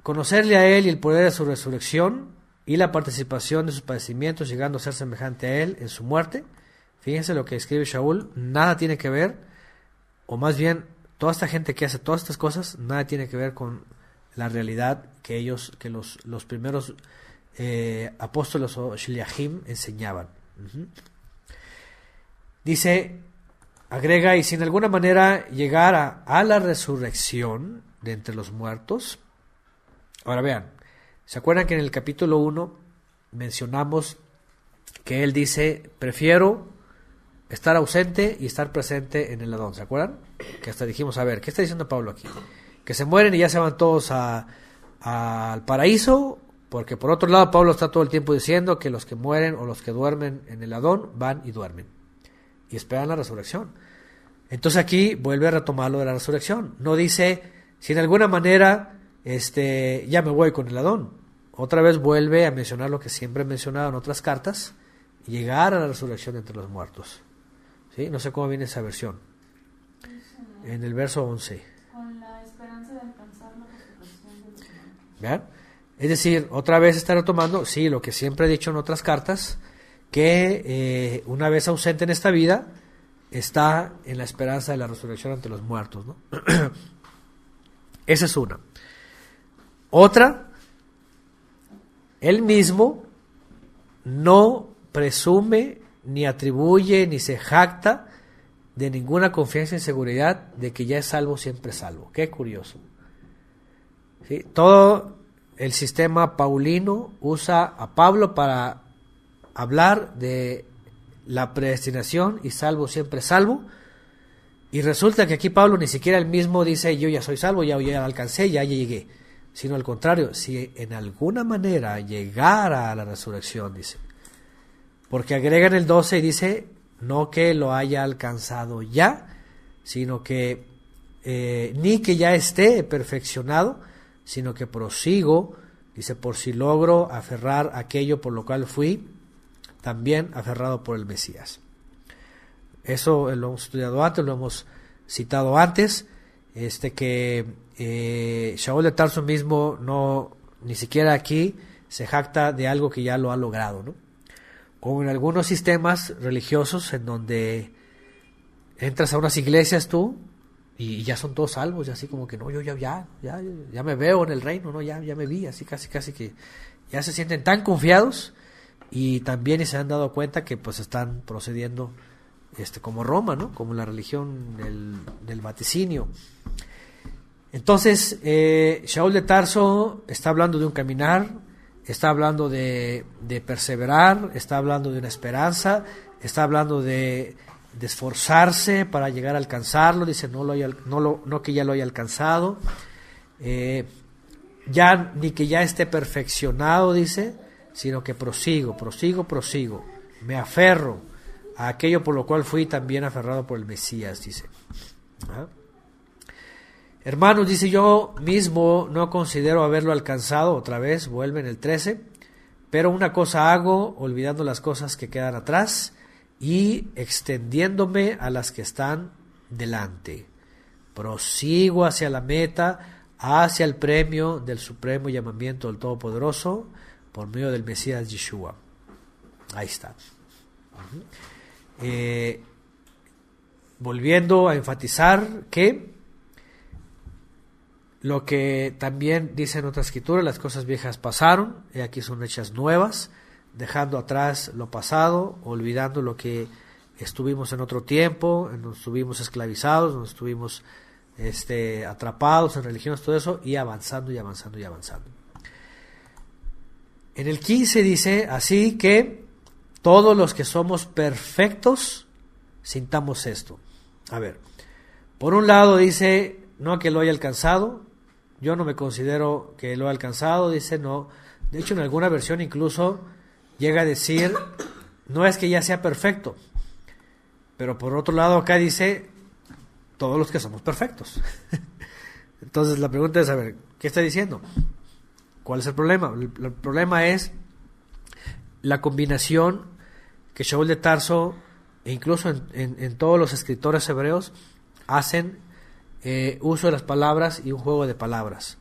conocerle a él y el poder de su resurrección y la participación de sus padecimientos, llegando a ser semejante a él en su muerte. Fíjense lo que escribe Shaul, nada tiene que ver, o más bien, toda esta gente que hace todas estas cosas, nada tiene que ver con la realidad que los primeros apóstoles o shliachim enseñaban. Dice, agrega, y si en alguna manera llegara a la resurrección de entre los muertos. Ahora vean, ¿se acuerdan que en el capítulo 1 mencionamos que él dice, prefiero estar ausente y estar presente en el Adón? ¿Se acuerdan? Que hasta dijimos, a ver, ¿qué está diciendo Pablo aquí? Que se mueren y ya se van todos al paraíso, porque por otro lado Pablo está todo el tiempo diciendo que los que mueren o los que duermen en el Adón van y duermen y esperan la resurrección. Entonces aquí vuelve a retomar lo de la resurrección. No dice, si en alguna manera ya me voy con el Adón. Otra vez vuelve a mencionar lo que siempre he mencionado en otras cartas, llegar a la resurrección entre los muertos. ¿Sí? No sé cómo viene esa versión. En el verso 11. Con la esperanza de alcanzar la resurrección de los muertos. ¿Vean? Es decir, otra vez está retomando, sí, lo que siempre he dicho en otras cartas, que una vez ausente en esta vida, está en la esperanza de la resurrección ante los muertos, ¿no? Esa es una. Otra, él mismo no presume, ni atribuye, ni se jacta de ninguna confianza y seguridad de que ya es salvo, siempre salvo. Qué curioso. ¿Sí? Todo el sistema paulino usa a Pablo para hablar de la predestinación y salvo, siempre salvo. Y resulta que aquí Pablo ni siquiera él mismo dice, yo ya soy salvo, ya alcancé, ya llegué. Sino al contrario, si en alguna manera llegara a la resurrección, dice. Porque agrega en el 12 y dice, no que lo haya alcanzado ya, sino que ni que ya esté perfeccionado, sino que prosigo, dice, por si logro aferrar aquello por lo cual fui también aferrado por el Mesías. Eso lo hemos estudiado antes, lo hemos citado antes, que Shaul de Tarso mismo no, ni siquiera aquí se jacta de algo que ya lo ha logrado, ¿no? Como en algunos sistemas religiosos en donde entras a unas iglesias tú y ya son todos salvos, y así como que no, yo ya me veo en el reino, no, ya me vi, así casi que ya se sienten tan confiados y también se han dado cuenta que pues están procediendo como Roma, ¿no? Como la religión del vaticinio. Entonces, Shaul de Tarso está hablando de un caminar, está hablando de perseverar, está hablando de una esperanza, está hablando de esforzarse para llegar a alcanzarlo. Dice, no que ya lo haya alcanzado, ya ni que ya esté perfeccionado, dice, sino que prosigo, me aferro a aquello por lo cual fui también aferrado por el Mesías, dice. ¿Ah? Hermanos, dice, yo mismo no considero haberlo alcanzado, otra vez, vuelve en el 13, pero una cosa hago, olvidando las cosas que quedan atrás y extendiéndome a las que están delante. Prosigo hacia la meta, hacia el premio del supremo llamamiento del Todopoderoso por medio del Mesías Yeshua. Ahí está. Volviendo a enfatizar que lo que también dice en otra escritura, las cosas viejas pasaron y aquí son hechas nuevas, dejando atrás lo pasado, olvidando lo que estuvimos en otro tiempo, nos estuvimos esclavizados, nos estuvimos atrapados en religiones, todo eso, y avanzando y avanzando y avanzando. En el 15 dice, así que todos los que somos perfectos, sintamos esto. A ver, por un lado dice, no que lo haya alcanzado, yo no me considero que lo he alcanzado, dice, no. De hecho, en alguna versión incluso llega a decir, no es que ya sea perfecto, pero por otro lado acá dice, todos los que somos perfectos. Entonces la pregunta es, a ver, ¿qué está diciendo? ¿Cuál es el problema? El problema es la combinación que Shaul de Tarso, e incluso en todos los escritores hebreos, hacen uso de las palabras y un juego de palabras.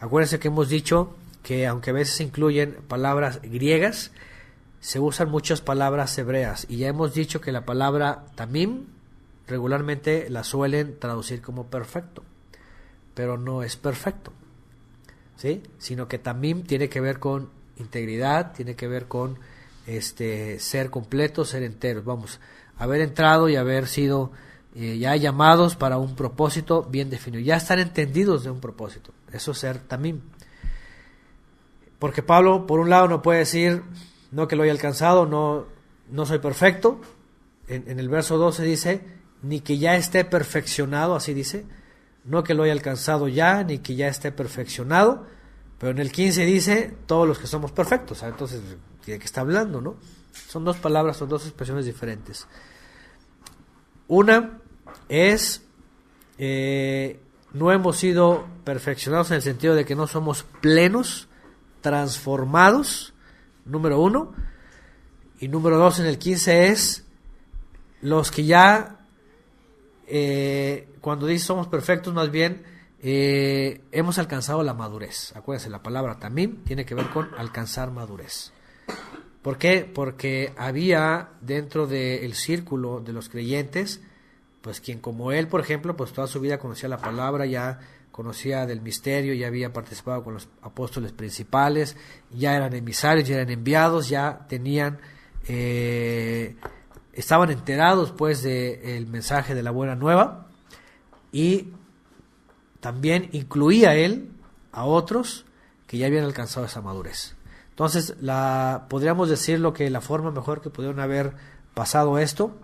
Acuérdense que hemos dicho que aunque a veces se incluyen palabras griegas, se usan muchas palabras hebreas, y ya hemos dicho que la palabra tamim regularmente la suelen traducir como perfecto, pero no es perfecto, ¿sí? Sino que tamim tiene que ver con integridad, tiene que ver con ser completos, ser enteros, vamos, haber entrado y haber sido ya llamados para un propósito bien definido, ya estar entendidos de un propósito. Eso es ser tamim. Porque Pablo, por un lado, no puede decir, no que lo haya alcanzado, no soy perfecto. En el verso 12 dice, ni que ya esté perfeccionado, así dice, no que lo haya alcanzado ya, ni que ya esté perfeccionado. Pero en el 15 dice, todos los que somos perfectos. ¿Sabe? Entonces, ¿de qué está hablando, no? Son dos palabras, son dos expresiones diferentes. Una es, no hemos sido perfeccionados en el sentido de que no somos plenos, transformados, número 1. Y número 2 en el 15 es, los que ya, cuando dice somos perfectos, más bien, hemos alcanzado la madurez. Acuérdense, la palabra tamim tiene que ver con alcanzar madurez. ¿Por qué? Porque había dentro del círculo de los creyentes, pues quien como él, por ejemplo, pues toda su vida conocía la palabra, ya conocía del misterio, ya había participado con los apóstoles principales, ya eran emisarios, ya eran enviados, ya tenían, estaban enterados pues del mensaje de la buena nueva, y también incluía él a otros que ya habían alcanzado esa madurez. Entonces, podríamos decirlo que la forma mejor que pudieron haber pasado esto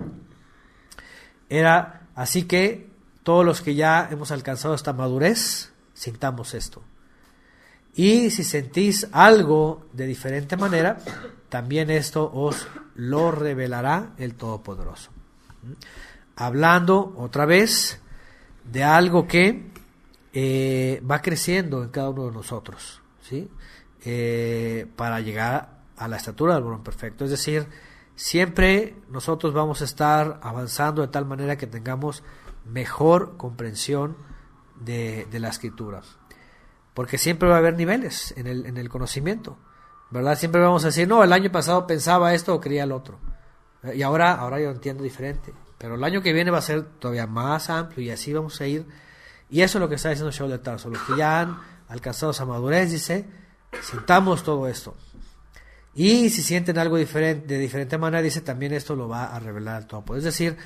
era así que todos los que ya hemos alcanzado esta madurez, sintamos esto. Y si sentís algo de diferente manera, también esto os lo revelará el Todopoderoso. Hablando otra vez de algo que va creciendo en cada uno de nosotros, ¿sí? Para llegar a la estatura del varón perfecto. Es decir, siempre nosotros vamos a estar avanzando de tal manera que tengamos mejor comprensión de la Escritura, porque siempre va a haber niveles en el conocimiento, ¿verdad? Siempre vamos a decir, no, el año pasado pensaba esto o creía el otro, y ahora yo entiendo diferente, pero el año que viene va a ser todavía más amplio, y así vamos a ir. Y eso es lo que está diciendo Shaul de Tarso. Los que ya han alcanzado esa madurez, dice, sintamos todo esto. Y si sienten algo diferente, de diferente manera, dice, también esto lo va a revelar el Todopoderoso. Es decir,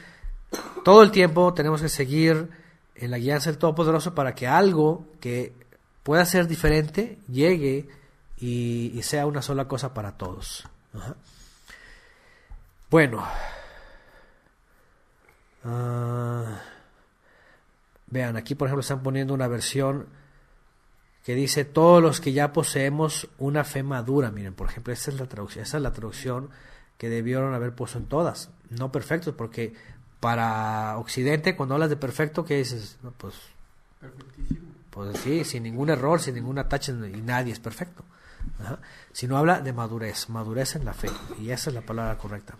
todo el tiempo tenemos que seguir en la guianza del Todopoderoso para que algo que pueda ser diferente llegue y sea una sola cosa para todos. Ajá. Bueno. Vean, aquí por ejemplo están poniendo una versión que dice todos los que ya poseemos una fe madura. Miren, por ejemplo, esa es la traducción que debieron haber puesto en todas, no perfectos, porque para Occidente cuando hablas de perfecto, ¿qué dices? No, pues perfectísimo. Pues sí, sin ningún error, sin ninguna tacha, y nadie es perfecto. Ajá. Sino habla de madurez en la fe, y esa es la palabra correcta.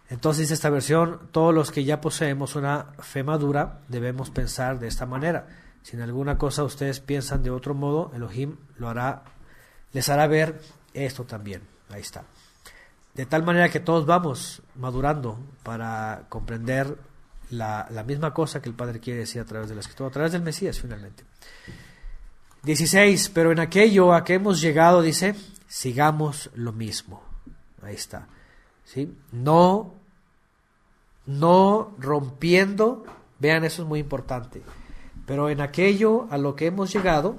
Entonces dice esta versión, todos los que ya poseemos una fe madura debemos pensar de esta manera. Si en alguna cosa ustedes piensan de otro modo, Elohim les hará ver esto también. Ahí está. De tal manera que todos vamos madurando para comprender la misma cosa que el Padre quiere decir a través de la Escritura, a través del Mesías finalmente. 16, pero en aquello a que hemos llegado, dice, sigamos lo mismo. Ahí está. ¿Sí? No rompiendo, vean, eso es muy importante, pero en aquello a lo que hemos llegado,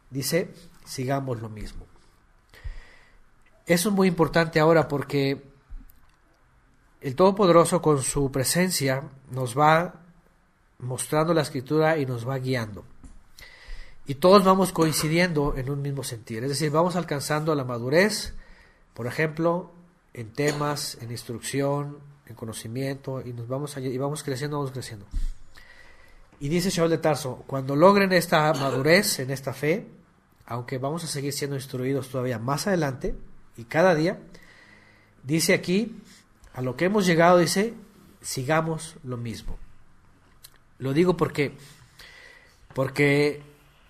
dice, sigamos lo mismo. Eso es muy importante ahora porque el Todopoderoso con su presencia nos va mostrando la Escritura y nos va guiando. Y todos vamos coincidiendo en un mismo sentir, es decir, vamos alcanzando la madurez Por ejemplo, en temas, en instrucción, en conocimiento, y vamos creciendo. Y dice Shaul de Tarso, cuando logren esta madurez en esta fe, aunque vamos a seguir siendo instruidos todavía más adelante, y cada día, dice aquí, a lo que hemos llegado, dice, sigamos lo mismo. Lo digo porque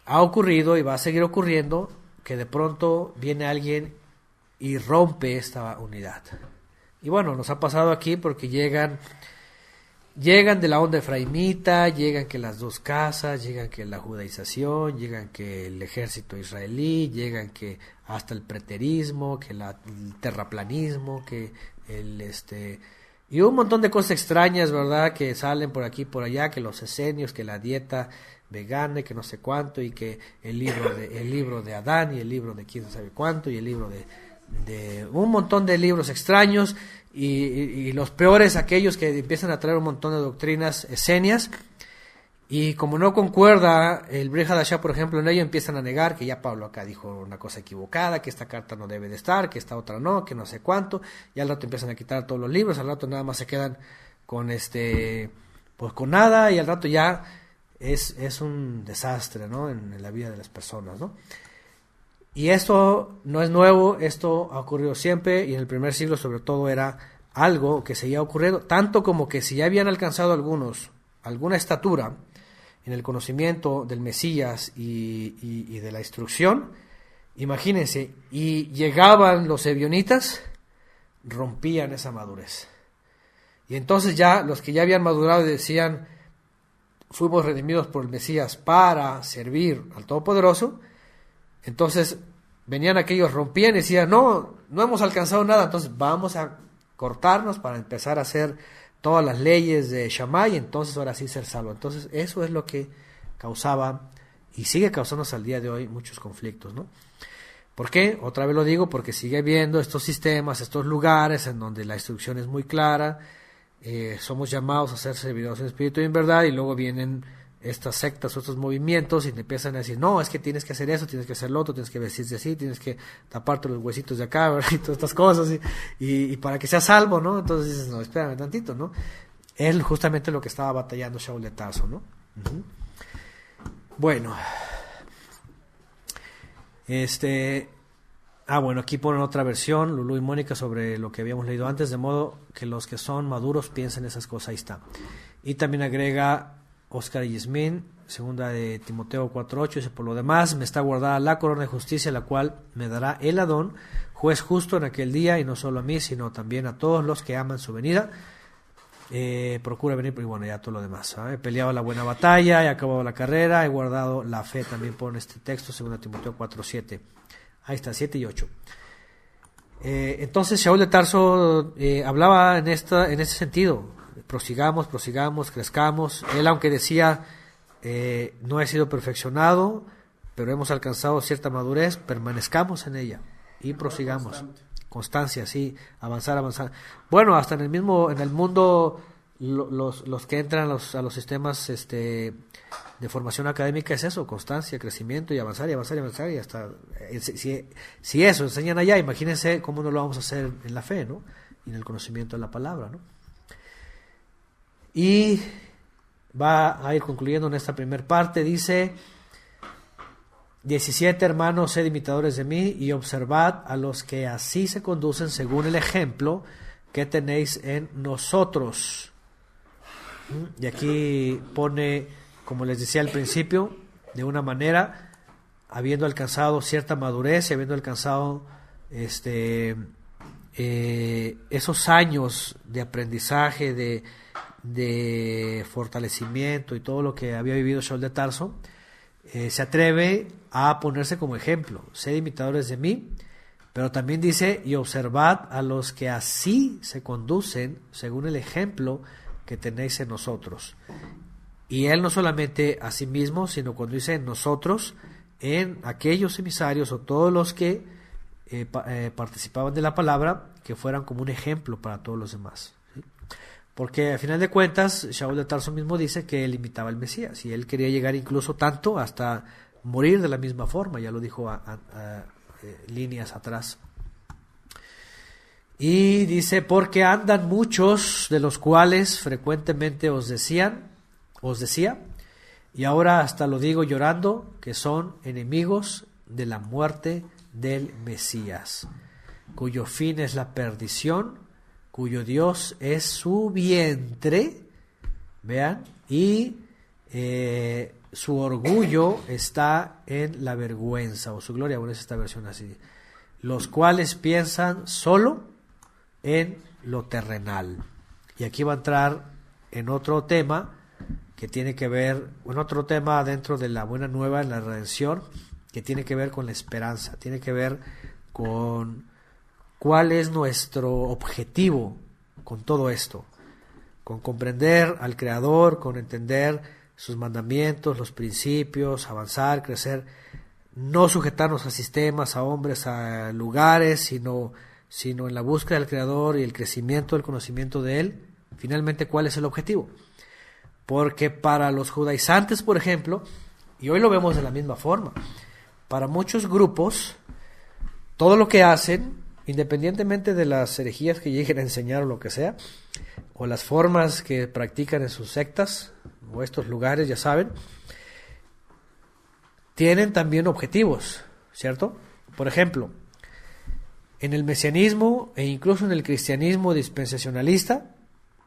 ha ocurrido y va a seguir ocurriendo que de pronto viene alguien y rompe esta unidad. Y bueno, nos ha pasado aquí porque llegan de la onda efraimita, llegan que las dos casas, llegan que la judaización, llegan que el ejército israelí, llegan que hasta el preterismo, que el terraplanismo, que y un montón de cosas extrañas, ¿verdad? Que salen por aquí y por allá, que los esenios, que la dieta vegana, que no sé cuánto, y que el libro de Adán, y el libro de quién sabe cuánto, y el libro de un montón de libros extraños, y los peores aquellos que empiezan a traer un montón de doctrinas esenias, y como no concuerda el Brit Hadashah, por ejemplo, en ello empiezan a negar que ya Pablo acá dijo una cosa equivocada, que esta carta no debe de estar, que esta otra no, que no sé cuánto, y al rato empiezan a quitar todos los libros, al rato nada más se quedan con pues con nada, y al rato ya es un desastre, ¿no? En la vida de las personas, ¿no? Y esto no es nuevo, esto ha ocurrido siempre, y en el primer siglo sobre todo era algo que seguía ocurriendo, tanto como que si ya habían alcanzado algunos alguna estatura en el conocimiento del Mesías y de la instrucción, imagínense, y llegaban los ebionitas, rompían esa madurez. Y entonces ya los que ya habían madurado decían, fuimos redimidos por el Mesías para servir al Todopoderoso, entonces venían aquellos, rompían y decían, no hemos alcanzado nada, entonces vamos a cortarnos para empezar a hacer todas las leyes de Shammai, y entonces ahora sí ser salvo. Entonces eso es lo que causaba y sigue causándonos al día de hoy muchos conflictos, ¿no? ¿Por qué? Otra vez lo digo, porque sigue habiendo estos sistemas, estos lugares en donde la instrucción es muy clara, somos llamados a ser servidores en espíritu y en verdad, y luego vienen estas sectas o estos movimientos y te empiezan a decir, no, es que tienes que hacer eso, tienes que hacer lo otro, tienes que vestirse así, tienes que taparte los huesitos de acá, ¿verdad? Y todas estas cosas, y para que seas salvo, ¿no? Entonces dices, no, espérame tantito, ¿no? Es justamente lo que estaba batallando Shaul de Tarso, ¿no? Uh-huh. Bueno, bueno, aquí ponen otra versión, Lulú y Mónica, sobre lo que habíamos leído antes, de modo que los que son maduros piensen esas cosas, ahí está. Y también agrega Oscar y Yasmín, segunda de Timoteo 4:8, dice, por lo demás me está guardada la corona de justicia, la cual me dará el Adón, juez justo en aquel día, y no solo a mí, sino también a todos los que aman su venida. Procura venir, y bueno, ya todo lo demás. He peleado la buena batalla, he acabado la carrera, he guardado la fe, también pone este texto, segunda Timoteo 4:7. Ahí está, 7 y 8. Entonces Shaul de Tarso hablaba en ese sentido, prosigamos, crezcamos. Él, aunque decía, no he sido perfeccionado, pero hemos alcanzado cierta madurez, permanezcamos en ella y prosigamos. Constancia, sí, avanzar. Bueno, hasta en el mundo, los que entran a los sistemas de formación académica es eso, constancia, crecimiento y avanzar, y hasta, si eso enseñan allá, imagínense cómo no lo vamos a hacer en la fe, ¿no? Y en el conocimiento de la palabra, ¿no? Y va a ir concluyendo en esta primera parte, dice 17, hermanos, sed imitadores de mí y observad a los que así se conducen según el ejemplo que tenéis en nosotros. Y aquí pone, como les decía al principio, de una manera, habiendo alcanzado cierta madurez y habiendo alcanzado esos años de aprendizaje, de fortalecimiento y todo lo que había vivido Shaul de Tarso, se atreve a ponerse como ejemplo, sed imitadores de mí, pero también dice, y observad a los que así se conducen según el ejemplo que tenéis en nosotros. Y él no solamente a sí mismo, sino cuando dice en nosotros, en aquellos emisarios o todos los que participaban de la palabra, que fueran como un ejemplo para todos los demás. Porque a final de cuentas, Shaul de Tarso mismo dice que él imitaba al Mesías, y él quería llegar incluso tanto hasta morir de la misma forma, ya lo dijo líneas atrás. Y dice, porque andan muchos de los cuales frecuentemente os decía, y ahora hasta lo digo llorando, que son enemigos de la muerte del Mesías, cuyo fin es la perdición, cuyo Dios es su vientre, vean, y su orgullo está en la vergüenza, o su gloria, bueno, es esta versión así, los cuales piensan solo en lo terrenal. Y aquí va a entrar en otro tema que tiene que ver, en otro tema dentro de la buena nueva, en la redención, que tiene que ver con la esperanza, tiene que ver con cuál es nuestro objetivo con todo esto, con comprender al Creador, con entender sus mandamientos, los principios, avanzar, crecer, no sujetarnos a sistemas, a hombres, a lugares, sino en la búsqueda del Creador y el crecimiento del conocimiento de Él. Finalmente, ¿cuál es el objetivo? Porque para los judaizantes, por ejemplo, y hoy lo vemos de la misma forma, para muchos grupos, todo lo que hacen, independientemente de las herejías que lleguen a enseñar o lo que sea, o las formas que practican en sus sectas, o estos lugares, ya saben, tienen también objetivos, ¿cierto? Por ejemplo, en el mesianismo e incluso en el cristianismo dispensacionalista,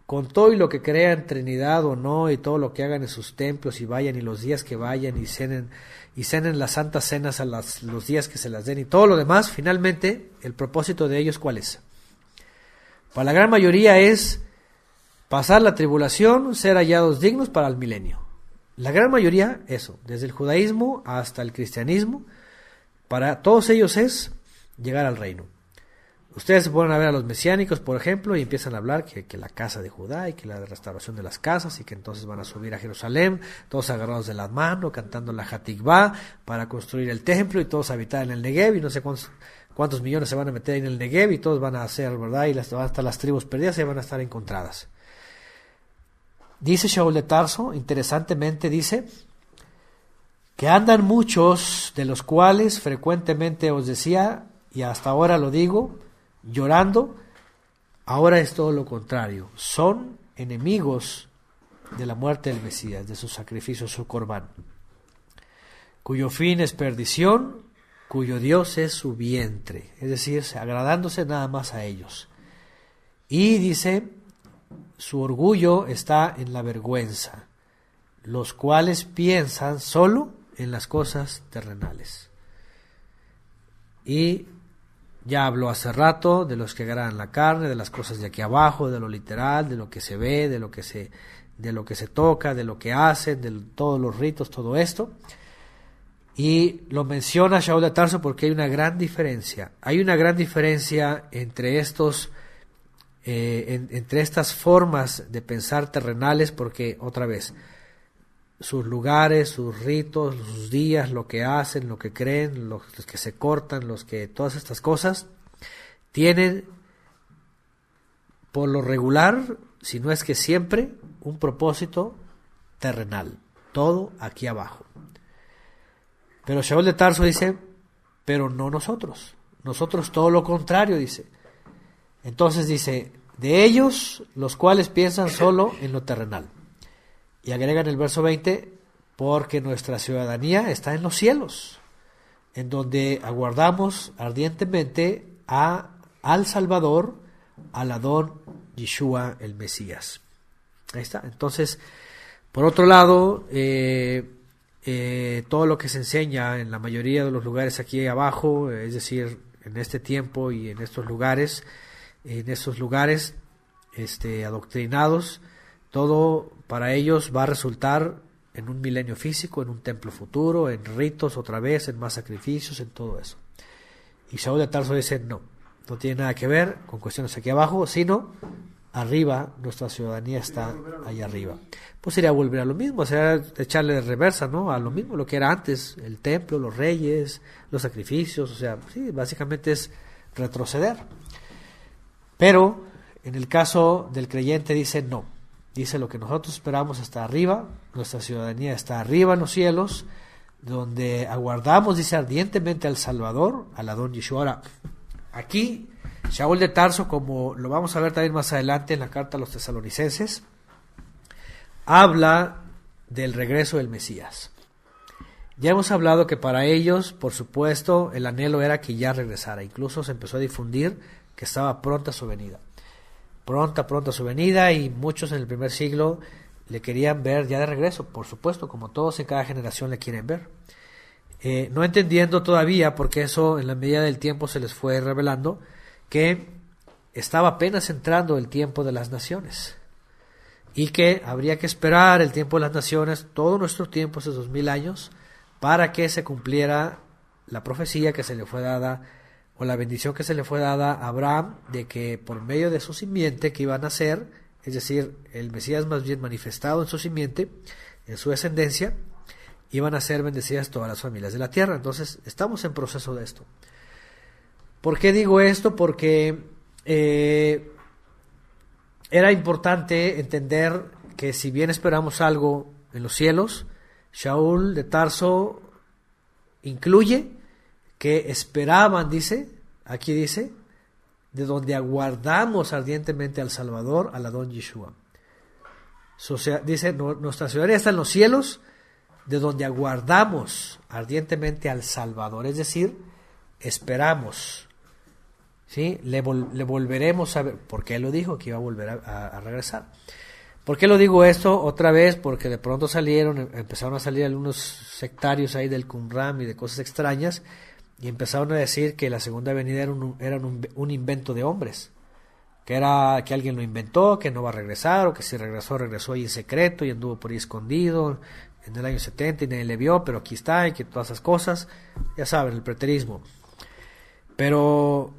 con todo y lo que crean Trinidad o no, y todo lo que hagan en sus templos y vayan, y los días que vayan y cenen las santas cenas a los días que se las den y todo lo demás, finalmente el propósito de ellos, ¿cuál es? Para la gran mayoría es pasar la tribulación, ser hallados dignos para el milenio. La gran mayoría, eso, desde el judaísmo hasta el cristianismo, para todos ellos es llegar al reino. Ustedes se ponen a ver a los mesiánicos, por ejemplo, y empiezan a hablar que la casa de Judá y que la restauración de las casas y que entonces van a subir a Jerusalén, todos agarrados de la mano, cantando la Hatikvá para construir el templo y todos habitar en el Negev y no sé cuántos millones se van a meter en el Negev y todos van a hacer, ¿verdad? Y van a estar las tribus perdidas y van a estar encontradas. Dice Shaul de Tarso, interesantemente dice, que andan muchos de los cuales frecuentemente os decía, y hasta ahora lo digo, llorando, ahora es todo lo contrario, son enemigos de la muerte del Mesías, de su sacrificio, su corbán, cuyo fin es perdición, cuyo Dios es su vientre, es decir, agradándose nada más a ellos. Y dice, su orgullo está en la vergüenza, los cuales piensan solo en las cosas terrenales. Y ya habló hace rato de los que agradan la carne, de las cosas de aquí abajo, de lo literal, de lo que se ve, de lo que se toca, de lo que hacen, de todos los ritos, todo esto. Y lo menciona Shaul de Tarso porque hay una gran diferencia. Hay una gran diferencia entre entre estas formas de pensar terrenales, porque otra vez, sus lugares, sus ritos, sus días, lo que hacen, lo que creen, los que se cortan, todas estas cosas, tienen por lo regular, si no es que siempre, un propósito terrenal, todo aquí abajo. Pero Shaul de Tarso dice, pero no nosotros todo lo contrario, dice. Entonces dice, de ellos, los cuales piensan solo en lo terrenal. Y agrega en el verso 20, porque nuestra ciudadanía está en los cielos, en donde aguardamos ardientemente al Salvador, al Adón Yeshua el Mesías. Ahí está. Entonces, por otro lado, todo lo que se enseña en la mayoría de los lugares aquí abajo, es decir, en este tiempo y en estos lugares, adoctrinados, todo para ellos va a resultar en un milenio físico, en un templo futuro, en ritos otra vez, en más sacrificios, en todo eso. Y Shaul de Tarso dice, no tiene nada que ver con cuestiones aquí abajo, sino arriba, nuestra ciudadanía está ahí arriba. Pues sería volver a lo mismo, sería echarle de reversa, ¿no? A lo mismo, lo que era antes, el templo, los reyes, los sacrificios, o sea, sí, básicamente es retroceder. Pero en el caso del creyente dice no, dice lo que nosotros esperamos está arriba, nuestra ciudadanía está arriba en los cielos, donde aguardamos, dice, ardientemente al Salvador, al Adón Yeshua. Ahora, aquí Shaul de Tarso, como lo vamos a ver también más adelante en la carta a los tesalonicenses, habla del regreso del Mesías. Ya hemos hablado que para ellos, por supuesto, el anhelo era que ya regresara. Incluso se empezó a difundir que estaba pronta su venida. Pronta su venida, y muchos en el primer siglo le querían ver ya de regreso. Por supuesto, como todos en cada generación le quieren ver. No entendiendo todavía, porque eso en la medida del tiempo se les fue revelando, que estaba apenas entrando el tiempo de las naciones. Y que habría que esperar el tiempo de las naciones, todo nuestro tiempo, esos 2000 años, para que se cumpliera la profecía que se le fue dada, o la bendición que se le fue dada a Abraham, de que por medio de su simiente que iban a ser, es decir, el Mesías más bien manifestado en su simiente, en su descendencia, iban a ser bendecidas todas las familias de la tierra. Entonces, estamos en proceso de esto. ¿Por qué digo esto? Porque era importante entender que si bien esperamos algo en los cielos, Shaul de Tarso incluye que esperaban, aquí dice, de donde aguardamos ardientemente al Salvador, al Adón Yeshua. O sea, dice, nuestra ciudadanía está en los cielos, de donde aguardamos ardientemente al Salvador, es decir, esperamos, ¿sí? Le volveremos a ver, porque él lo dijo, que iba a volver a regresar. ¿Por qué lo digo esto otra vez? Porque de pronto empezaron a salir algunos sectarios ahí del Qumran y de cosas extrañas, y empezaron a decir que la segunda venida era un invento de hombres, que alguien lo inventó, que no va a regresar, o que si regresó ahí en secreto y anduvo por ahí escondido en el año 70 y nadie le vio, pero aquí está, y que todas esas cosas, ya saben, el preterismo. Pero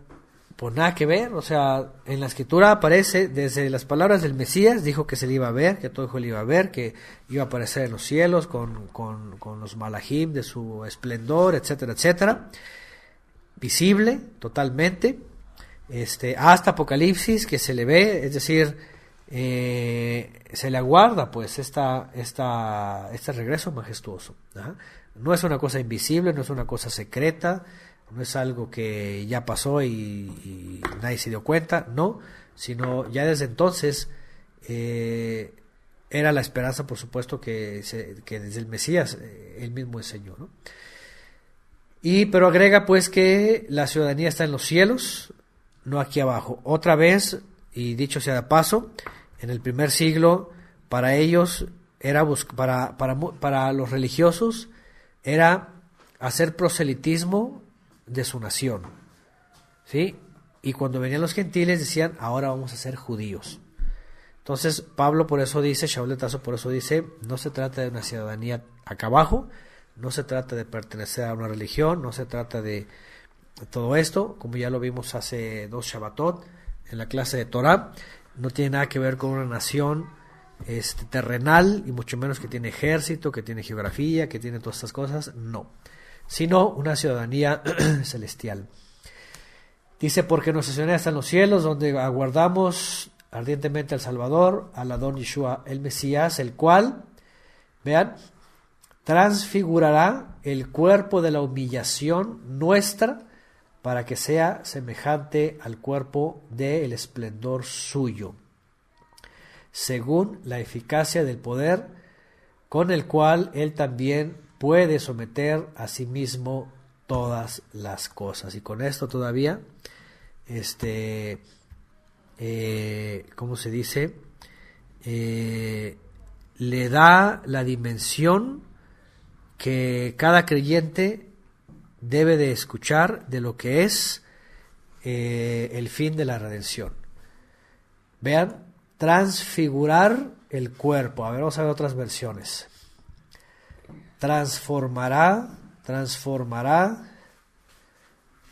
pues nada que ver, o sea, en la escritura aparece, desde las palabras del Mesías, dijo que se le iba a ver, que todo hijo le iba a ver, que iba a aparecer en los cielos con los malajim de su esplendor, etcétera, etcétera, visible totalmente, hasta Apocalipsis, que se le ve, es decir, se le aguarda pues este regreso majestuoso. ¿Ajá? No es una cosa invisible, no es una cosa secreta, no es algo que ya pasó y nadie se dio cuenta, no, sino ya desde entonces era la esperanza, por supuesto, que desde el Mesías él mismo enseñó, ¿no? Pero agrega pues que la ciudadanía está en los cielos, no aquí abajo. Otra vez, y dicho sea de paso, en el primer siglo, para ellos era para los religiosos era hacer proselitismo de su nación, ¿sí? Y cuando venían los gentiles decían, ahora vamos a ser judíos. Entonces Pablo por eso dice, Shaul de Tarso por eso dice, no se trata de una ciudadanía acá abajo, no se trata de pertenecer a una religión, no se trata de todo esto, como ya lo vimos hace 2 Shabbatot en la clase de Torah, no tiene nada que ver con una nación terrenal, y mucho menos que tiene ejército, que tiene geografía, que tiene todas estas cosas, no, sino una ciudadanía celestial. Dice, porque nuestra ciudadanía está en los cielos, donde aguardamos ardientemente al Salvador, al Adón Yeshua, el Mesías, el cual, vean, transfigurará el cuerpo de la humillación nuestra para que sea semejante al cuerpo del esplendor suyo, según la eficacia del poder con el cual él también puede someter a sí mismo todas las cosas. Y con esto todavía, ¿cómo se dice? Le da la dimensión que cada creyente debe de escuchar de lo que es el fin de la redención. Vean, transfigurar el cuerpo. A ver, vamos a ver otras versiones. Transformará,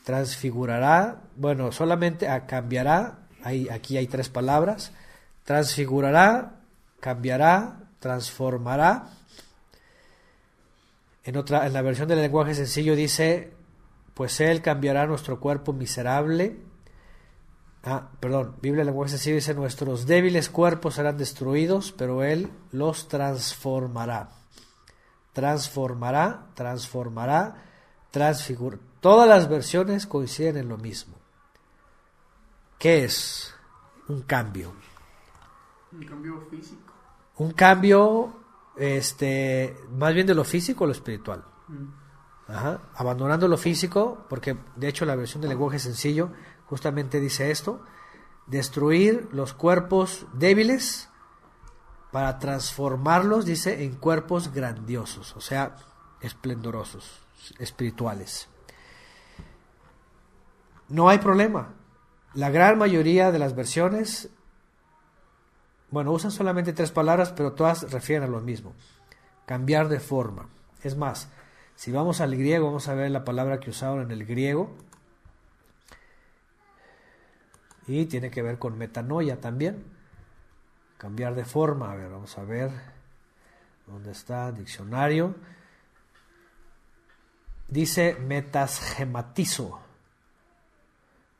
transfigurará. Bueno, solamente cambiará. Aquí hay 3 palabras. Transfigurará, cambiará, transformará. En la versión del lenguaje sencillo dice, pues él cambiará nuestro cuerpo miserable. Biblia del lenguaje sencillo dice, nuestros débiles cuerpos serán destruidos, pero él los transformará. Transformará, transfigurará. Todas las versiones coinciden en lo mismo. ¿qué es? Un cambio. Un cambio físico. Un cambio, más bien de lo físico a lo espiritual. Ajá. Abandonando lo físico, porque de hecho la versión del lenguaje sencillo justamente dice esto: destruir los cuerpos débiles para transformarlos, dice, en cuerpos grandiosos, o sea, esplendorosos, espirituales. No hay problema. La gran mayoría de las versiones, bueno, usan solamente 3 palabras, pero todas refieren a lo mismo: cambiar de forma. Es más, si vamos al griego, vamos a ver la palabra que usaron en el griego, y tiene que ver con metanoia también, cambiar de forma. A ver, vamos a ver dónde está el diccionario. Dice metasgematizo,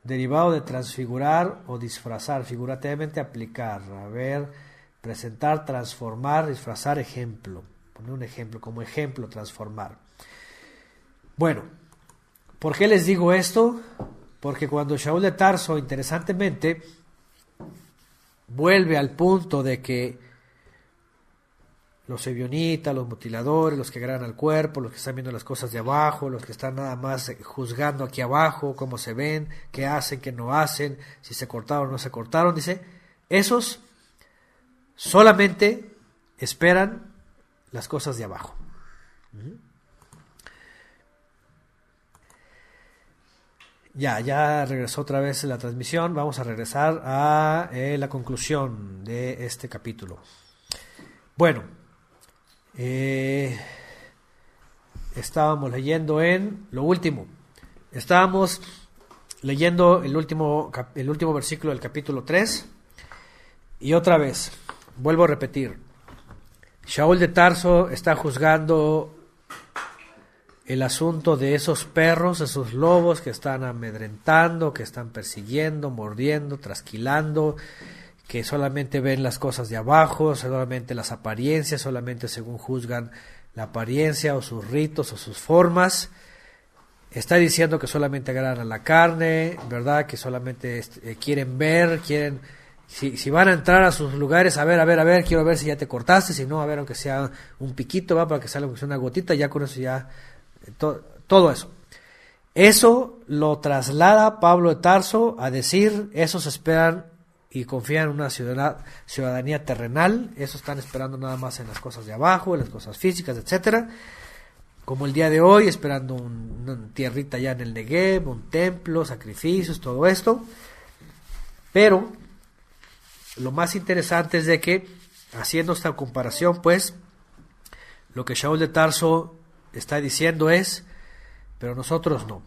derivado de transfigurar o disfrazar, figurativamente aplicar, a ver, presentar, transformar, disfrazar, ejemplo, poner un ejemplo, como ejemplo, transformar. Bueno, ¿por qué les digo esto? Porque cuando Shaul de Tarso, interesantemente, vuelve al punto de que los ebionitas, los mutiladores, los que agradan al cuerpo, los que están viendo las cosas de abajo, los que están nada más juzgando aquí abajo, cómo se ven, qué hacen, qué no hacen, si se cortaron o no se cortaron, dice, esos solamente esperan las cosas de abajo. Ya regresó otra vez la transmisión. Vamos a regresar a la conclusión de este capítulo. Bueno, estábamos leyendo en lo último. Estábamos leyendo el último versículo del capítulo 3. Y otra vez, vuelvo a repetir. Shaul de Tarso está juzgando el asunto de esos perros, esos lobos que están amedrentando, que están persiguiendo, mordiendo, trasquilando, que solamente ven las cosas de abajo, solamente las apariencias, solamente según juzgan la apariencia o sus ritos o sus formas. Está diciendo que solamente agradan a la carne, ¿verdad? Que solamente quieren ver, si van a entrar a sus lugares, a ver, quiero ver si ya te cortaste, si no, a ver, aunque sea un piquito, va, para que salga una gotita, ya con eso ya, todo eso. Eso lo traslada Pablo de Tarso a decir, esos esperan y confían en una ciudadanía terrenal, esos están esperando nada más en las cosas de abajo, en las cosas físicas, etcétera, como el día de hoy, esperando una tierrita ya en el Negev, un templo, sacrificios, todo esto. Pero lo más interesante es de que, haciendo esta comparación, pues, lo que Shaul de Tarso está diciendo es, pero nosotros no.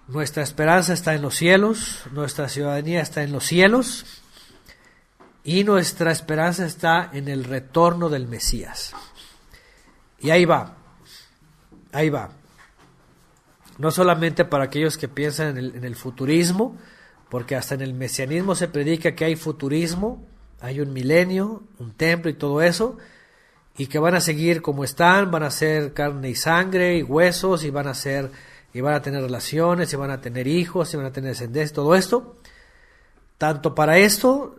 Nuestra esperanza está en los cielos, nuestra ciudadanía está en los cielos, y nuestra esperanza está en el retorno del Mesías. Y ahí va. No solamente para aquellos que piensan en el futurismo, porque hasta en el mesianismo se predica que hay futurismo, hay un milenio, un templo y todo eso, y que van a seguir como están, van a ser carne y sangre y huesos, y van a tener relaciones, y van a tener hijos, y van a tener descendencia, todo esto. Tanto para esto,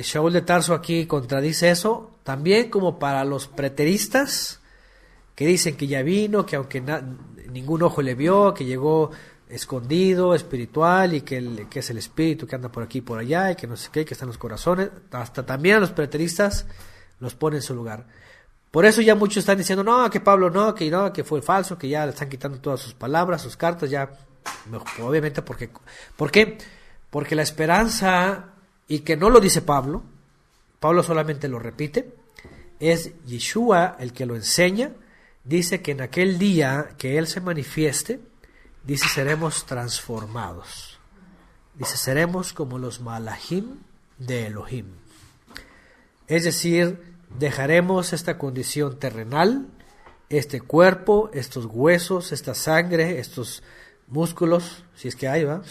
Shaul de Tarso aquí contradice eso, también como para los preteristas, que dicen que ya vino, que aunque ningún ojo le vio, que llegó escondido, espiritual, y que es el espíritu que anda por aquí y por allá, y que no sé qué, que está en los corazones. Hasta también a los preteristas los pone en su lugar. Por eso ya muchos están diciendo, no, que Pablo no, que fue falso, que ya le están quitando todas sus palabras, sus cartas, ya, obviamente, ¿por qué? Porque la esperanza, y que no lo dice Pablo solamente lo repite, es Yeshua el que lo enseña. Dice que en aquel día que Él se manifieste, dice, seremos transformados. Dice, seremos como los malachim de Elohim. Es decir, dejaremos esta condición terrenal, este cuerpo, estos huesos, esta sangre, estos músculos, si es que hay, ¿va?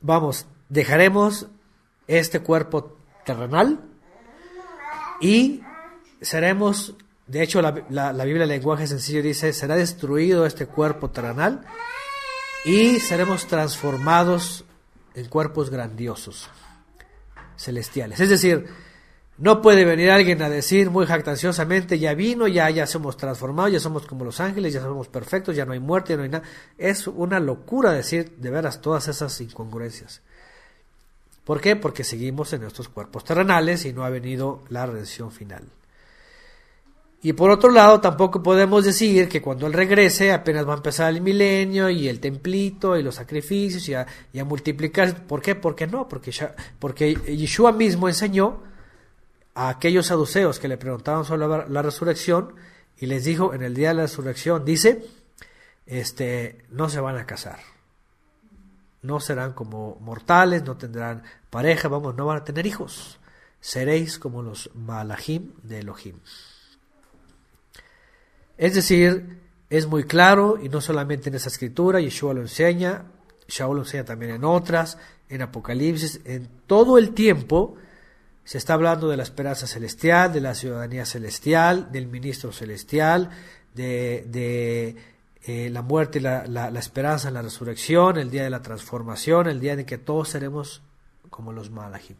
Vamos, dejaremos este cuerpo terrenal y seremos, de hecho la Biblia en lenguaje sencillo dice, será destruido este cuerpo terrenal y seremos transformados en cuerpos grandiosos, celestiales. Es decir, no puede venir alguien a decir muy jactanciosamente, ya vino, ya somos transformados, ya somos como los ángeles, ya somos perfectos, ya no hay muerte, ya no hay nada. Es una locura decir de veras todas esas incongruencias. ¿Por qué? Porque seguimos en nuestros cuerpos terrenales y no ha venido la redención final. Y por otro lado, tampoco podemos decir que cuando Él regrese apenas va a empezar el milenio y el templito y los sacrificios y a multiplicarse. ¿Por qué? Porque no, porque Yeshua mismo enseñó a aquellos saduceos que le preguntaban sobre la resurrección y les dijo en el día de la resurrección, dice, no se van a casar, no serán como mortales, no tendrán pareja, no van a tener hijos, seréis como los malachim de Elohim. Es decir, es muy claro, y no solamente en esa escritura, Yeshua lo enseña, Shaul lo enseña también en otras, en Apocalipsis, en todo el tiempo se está hablando de la esperanza celestial, de la ciudadanía celestial, del ministro celestial, de la muerte y la esperanza en la resurrección, el día de la transformación, el día en que todos seremos como los malachim.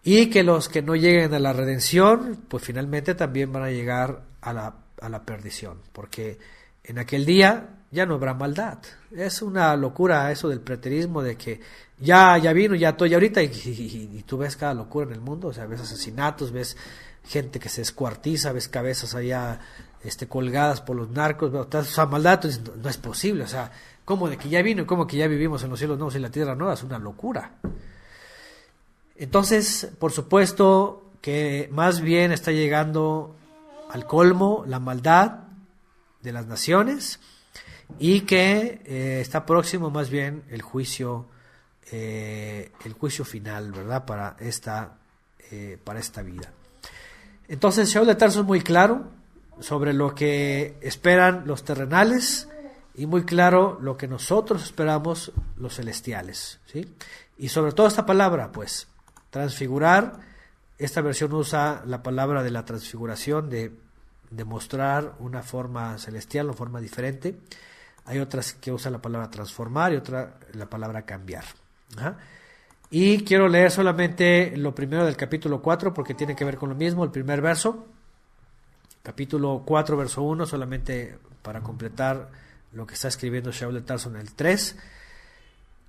Y que los que no lleguen a la redención, pues finalmente también van a llegar a la perdición, porque en aquel día ya no habrá maldad. Es una locura eso del preterismo de que ya vino, ya estoy ahorita y tú ves cada locura en el mundo, o sea, ves asesinatos, ves gente que se descuartiza, ves cabezas allá colgadas por los narcos, ves toda esa maldad, entonces no es posible, o sea, ¿cómo de que ya vino y cómo que ya vivimos en los cielos nuevos y la tierra nueva? Es una locura. Entonces, por supuesto que más bien está llegando al colmo la maldad de las naciones y que está próximo más bien el juicio final, ¿verdad? Para esta vida. Entonces Shaul de Tarso es muy claro sobre lo que esperan los terrenales y muy claro lo que nosotros esperamos los celestiales, ¿sí? Y sobre todo esta palabra, pues, transfigurar. Esta versión usa la palabra de la transfiguración, de mostrar una forma celestial, una forma diferente. Hay otras que usan la palabra transformar y otra la palabra cambiar. ¿Ah? Y quiero leer solamente lo primero del capítulo 4 porque tiene que ver con lo mismo, el primer verso. Capítulo 4, verso 1, solamente para completar lo que está escribiendo Shaul de Tarso en el 3.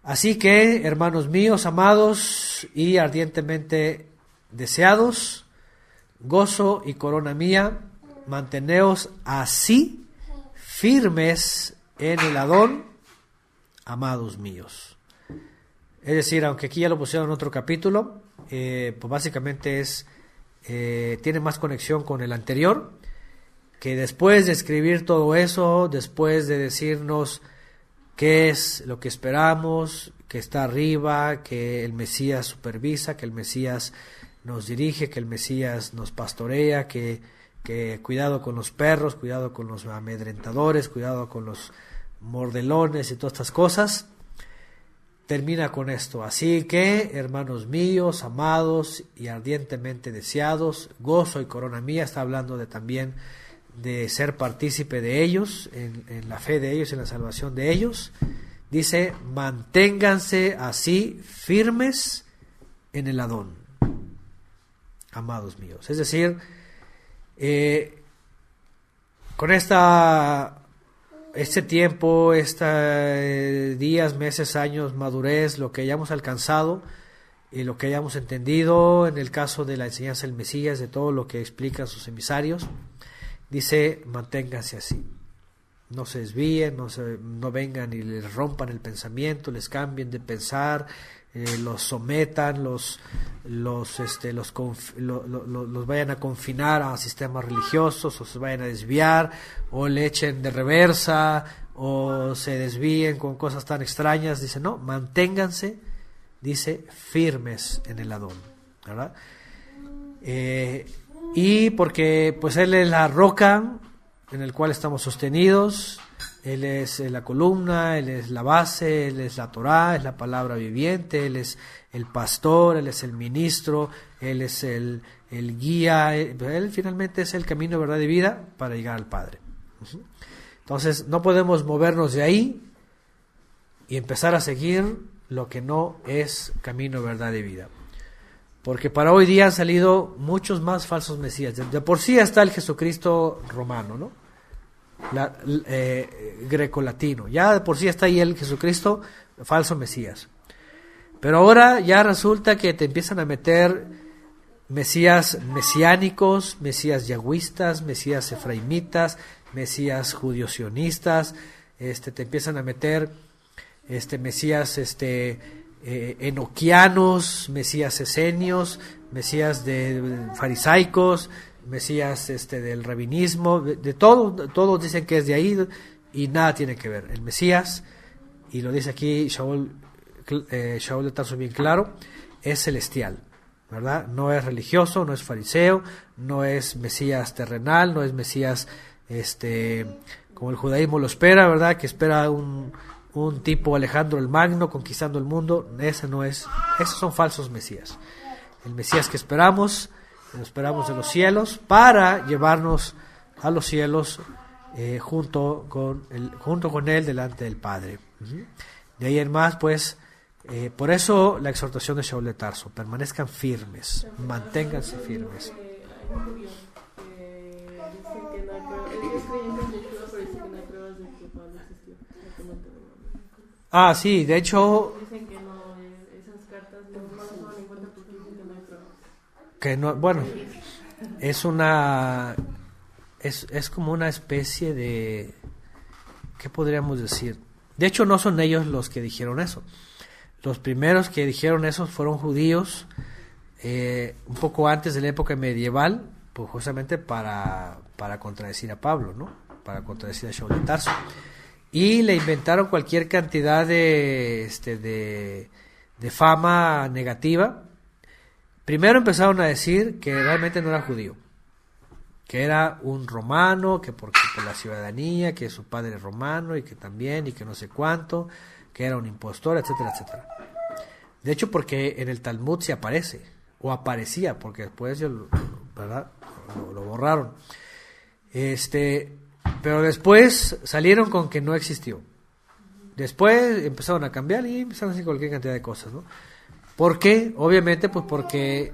Así que, hermanos míos, amados y ardientemente deseados, gozo y corona mía, manteneos así firmes en el Adón, amados míos. Es decir, aunque aquí ya lo pusieron en otro capítulo, pues básicamente tiene más conexión con el anterior, que después de escribir todo eso, después de decirnos qué es lo que esperamos, que está arriba, que el Mesías supervisa, que el Mesías nos dirige, que el Mesías nos pastorea, que cuidado con los perros, cuidado con los amedrentadores, cuidado con los mordelones y todas estas cosas, termina con esto. Así que, hermanos míos, amados y ardientemente deseados, gozo y corona mía, está hablando también de ser partícipe de ellos, en la fe de ellos, en la salvación de ellos. Dice, manténganse así firmes en el Adón, amados míos. Es decir, con este tiempo, días, meses, años, madurez, lo que hayamos alcanzado y lo que hayamos entendido en el caso de la enseñanza del Mesías, de todo lo que explican sus emisarios, dice, manténganse así, no se desvíen, no vengan y les rompan el pensamiento, les cambien de pensar, los sometan, los vayan a confinar a sistemas religiosos, o se vayan a desviar, o le echen de reversa, o se desvíen con cosas tan extrañas. Dice, no, manténganse, dice, firmes en el Adón, ¿verdad? Y porque pues Él es la roca en el cual estamos sostenidos, Él es la columna, Él es la base, Él es la Torá, es la palabra viviente, Él es el pastor, Él es el ministro, Él es el guía, Él finalmente es el camino, verdad y vida para llegar al Padre. Entonces no podemos movernos de ahí y empezar a seguir lo que no es camino, verdad y vida. Porque para hoy día han salido muchos más falsos mesías. De por sí está el Jesucristo romano, ¿no? Grecolatino. Ya de por sí está ahí el Jesucristo falso mesías. Pero ahora ya resulta que te empiezan a meter mesías mesiánicos, mesías yagüistas, mesías efraimitas, mesías judiosionistas, te empiezan a meter mesías enoquianos, mesías esenios, mesías de farisaicos, mesías del rabinismo, de todo, todos dicen que es de ahí y nada tiene que ver. El Mesías, y lo dice aquí Shaul de Tarso bien claro, es celestial, ¿verdad? No es religioso, no es fariseo, no es Mesías terrenal, no es Mesías como el judaísmo lo espera, ¿verdad? Que espera un tipo Alejandro el Magno conquistando el mundo. Ese no es, esos son falsos mesías. El Mesías que esperamos, lo esperamos de los cielos para llevarnos a los cielos junto con él delante del Padre. De ahí en más, pues, por eso la exhortación de Shaul de Tarso: permanezcan firmes, manténganse firmes. Hay un judío que dice que no hay pruebas, él es creyente en Yeshua, pero dice que no hay pruebas de que Pablo existió. Sí, de hecho, dicen que no, esas cartas no las toman en cuenta porque dicen que no hay pruebas. Que no, bueno, es como una especie de, ¿qué podríamos decir? De hecho, no son ellos los que dijeron eso. Los primeros que dijeron eso fueron judíos, un poco antes de la época medieval, pues justamente para contradecir a Pablo, ¿no? Para contradecir a Shaul de Tarso. Y le inventaron cualquier cantidad de fama negativa. Primero empezaron a decir que realmente no era judío, que era un romano, que por la ciudadanía, que su padre es romano y que también, y que no sé cuánto, que era un impostor, etcétera, etcétera. De hecho, porque en el Talmud se aparece, o aparecía, porque después, ¿verdad? Lo borraron. Pero después salieron con que no existió. Después empezaron a cambiar y empezaron a decir cualquier cantidad de cosas, ¿no? ¿Por qué? Obviamente, pues porque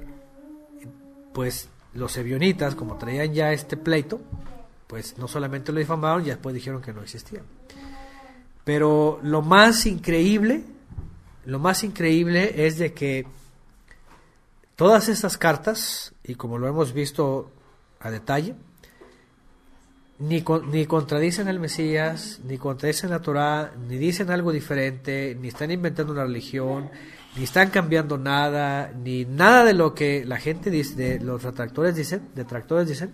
los ebionitas, como traían ya este pleito, pues no solamente lo difamaron, y después dijeron que no existía. Pero lo más increíble es de que todas estas cartas, y como lo hemos visto a detalle, ni contradicen al Mesías, ni contradicen la Torá, ni dicen algo diferente, ni están inventando una religión, ni están cambiando nada, ni nada de lo que la gente dice, de los detractores dicen.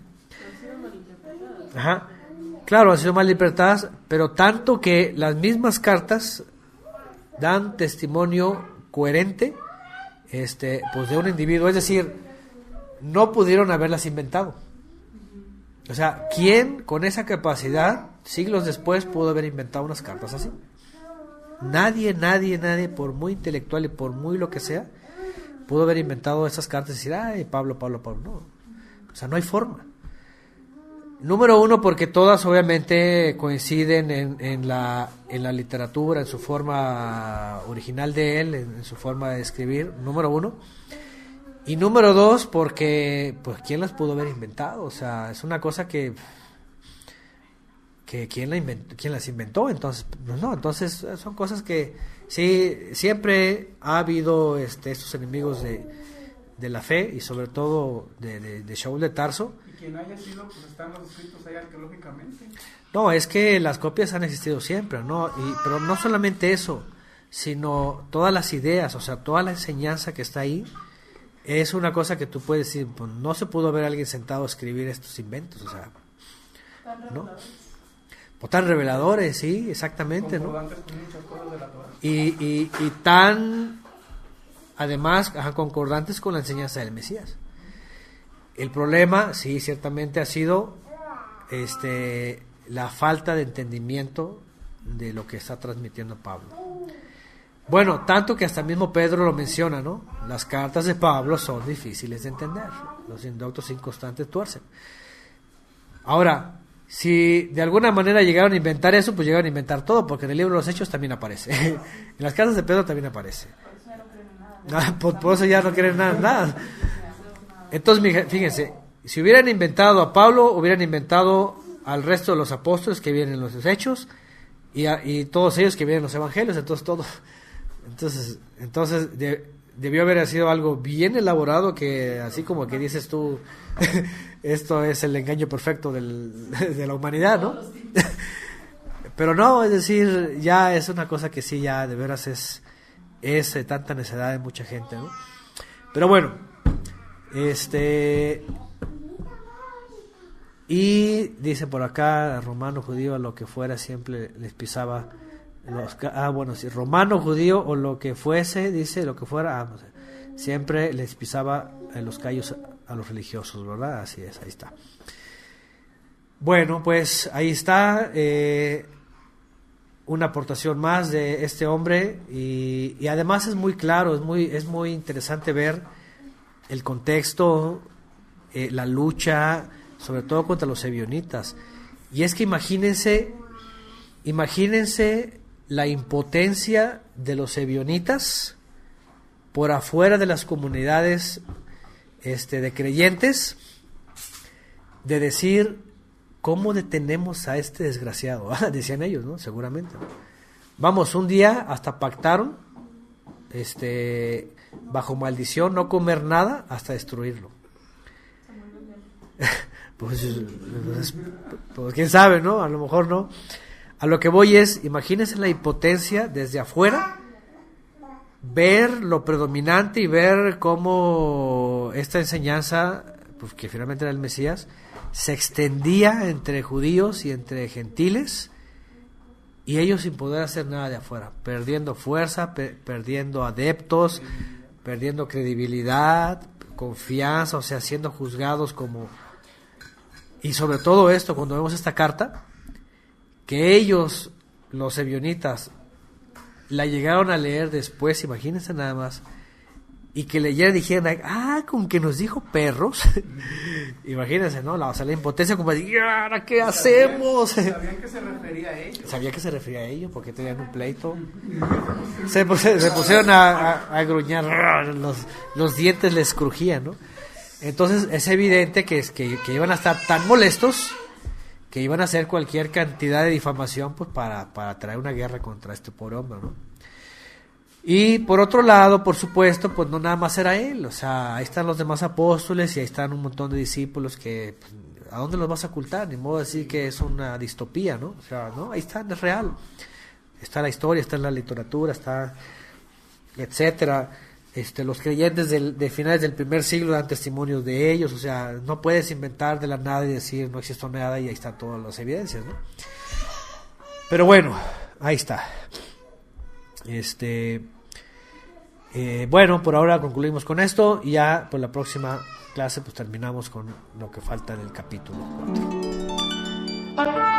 Ajá. Claro, han sido mal interpretadas, pero tanto que las mismas cartas dan testimonio coherente pues de un individuo, es decir, no pudieron haberlas inventado. O sea, ¿quién con esa capacidad siglos después pudo haber inventado unas cartas así? Nadie, por muy intelectual y por muy lo que sea, pudo haber inventado esas cartas y decir, ay, Pablo, no. O sea, no hay forma. Número uno, porque todas obviamente coinciden en la literatura, en su forma original de él, en su forma de escribir, número uno. Y número dos, porque pues ¿quién las pudo haber inventado? O sea, es una cosa que ¿quién las inventó? Entonces, pues no, entonces son cosas que sí, siempre ha habido estos enemigos de la fe, y sobre todo de Shaul de Tarso. Y quien haya sido, pues están los escritos ahí arqueológicamente. No, es que las copias han existido siempre, ¿no? Pero no solamente eso, sino todas las ideas, o sea, toda la enseñanza que está ahí, es una cosa que tú puedes decir, pues no se pudo haber alguien sentado a escribir estos inventos, o sea, ¿no? O tan reveladores, sí, exactamente, ¿no? Concordantes con muchas cosas de la Torá. Y tan, además, concordantes con la enseñanza del Mesías. El problema, sí, ciertamente ha sido la falta de entendimiento de lo que está transmitiendo Pablo. Bueno, tanto que hasta mismo Pedro lo menciona, ¿no? Las cartas de Pablo son difíciles de entender. Los indoctos inconstantes tuercen. Ahora, Si de alguna manera llegaron a inventar eso, pues llegaron a inventar todo, porque en el libro de los Hechos también aparece. En las cartas de Pedro también aparece. Por eso ya no creen nada. Entonces, fíjense, si hubieran inventado a Pablo, hubieran inventado al resto de los apóstoles que vienen en los Hechos, y todos ellos que vienen en los Evangelios, entonces debió haber sido algo bien elaborado, que así como que dices tú, esto es el engaño perfecto de la humanidad, ¿no? Pero no, es decir, ya es una cosa que sí, ya de veras es tanta necedad de mucha gente, ¿no? Pero bueno, y dice por acá, romano, judío, a lo que fuera siempre les pisaba sí, romano, judío o lo que fuese, dice, lo que fuera, no sé, siempre les pisaba los callos a los religiosos, ¿verdad? Así es, ahí está. Bueno, pues ahí está una aportación más de este hombre, y además es muy claro, es muy interesante ver el contexto, la lucha, sobre todo contra los ebionitas. Y es que imagínense la impotencia de los ebionitas por afuera de las comunidades de creyentes, de decir, ¿cómo detenemos a este desgraciado? Decían ellos, ¿no? Seguramente, ¿no? Vamos, un día hasta pactaron, bajo maldición, no comer nada hasta destruirlo. Pues quién sabe, ¿no? A lo mejor no. A lo que voy es, imagínense la impotencia desde afuera, ver lo predominante y ver cómo esta enseñanza, pues, que finalmente era el Mesías, se extendía entre judíos y entre gentiles, y ellos sin poder hacer nada de afuera, perdiendo fuerza, perdiendo adeptos, perdiendo credibilidad, confianza, o sea, siendo juzgados como... Y sobre todo esto, cuando vemos esta carta, que ellos, los ebionitas, la llegaron a leer después, imagínense nada más, y que leyeran y dijeran, con que nos dijo perros. Imagínense, ¿no? La impotencia, como decir, ¿ahora qué hacemos? ¿Sabían que se refería a ellos? Sabía que se refería a ellos, porque tenían un pleito. Se pusieron a gruñar, los dientes les crujían, ¿no? Entonces es evidente que iban a estar tan molestos que iban a hacer cualquier cantidad de difamación, pues para traer una guerra contra este pobre hombre, ¿no? Y por otro lado, por supuesto, pues no nada más era él, o sea, ahí están los demás apóstoles y ahí están un montón de discípulos que, pues, ¿a dónde los vas a ocultar? Ni modo de decir que es una distopía, ¿no? O sea, no, ahí están, es real. Está la historia, está en la literatura, está, etcétera. Los creyentes de finales del primer siglo dan testimonios de ellos, o sea, no puedes inventar de la nada y decir no existe nada, y ahí están todas las evidencias, ¿no? Pero bueno, ahí está. Bueno, por ahora concluimos con esto, y ya por la próxima clase pues terminamos con lo que falta del capítulo 4.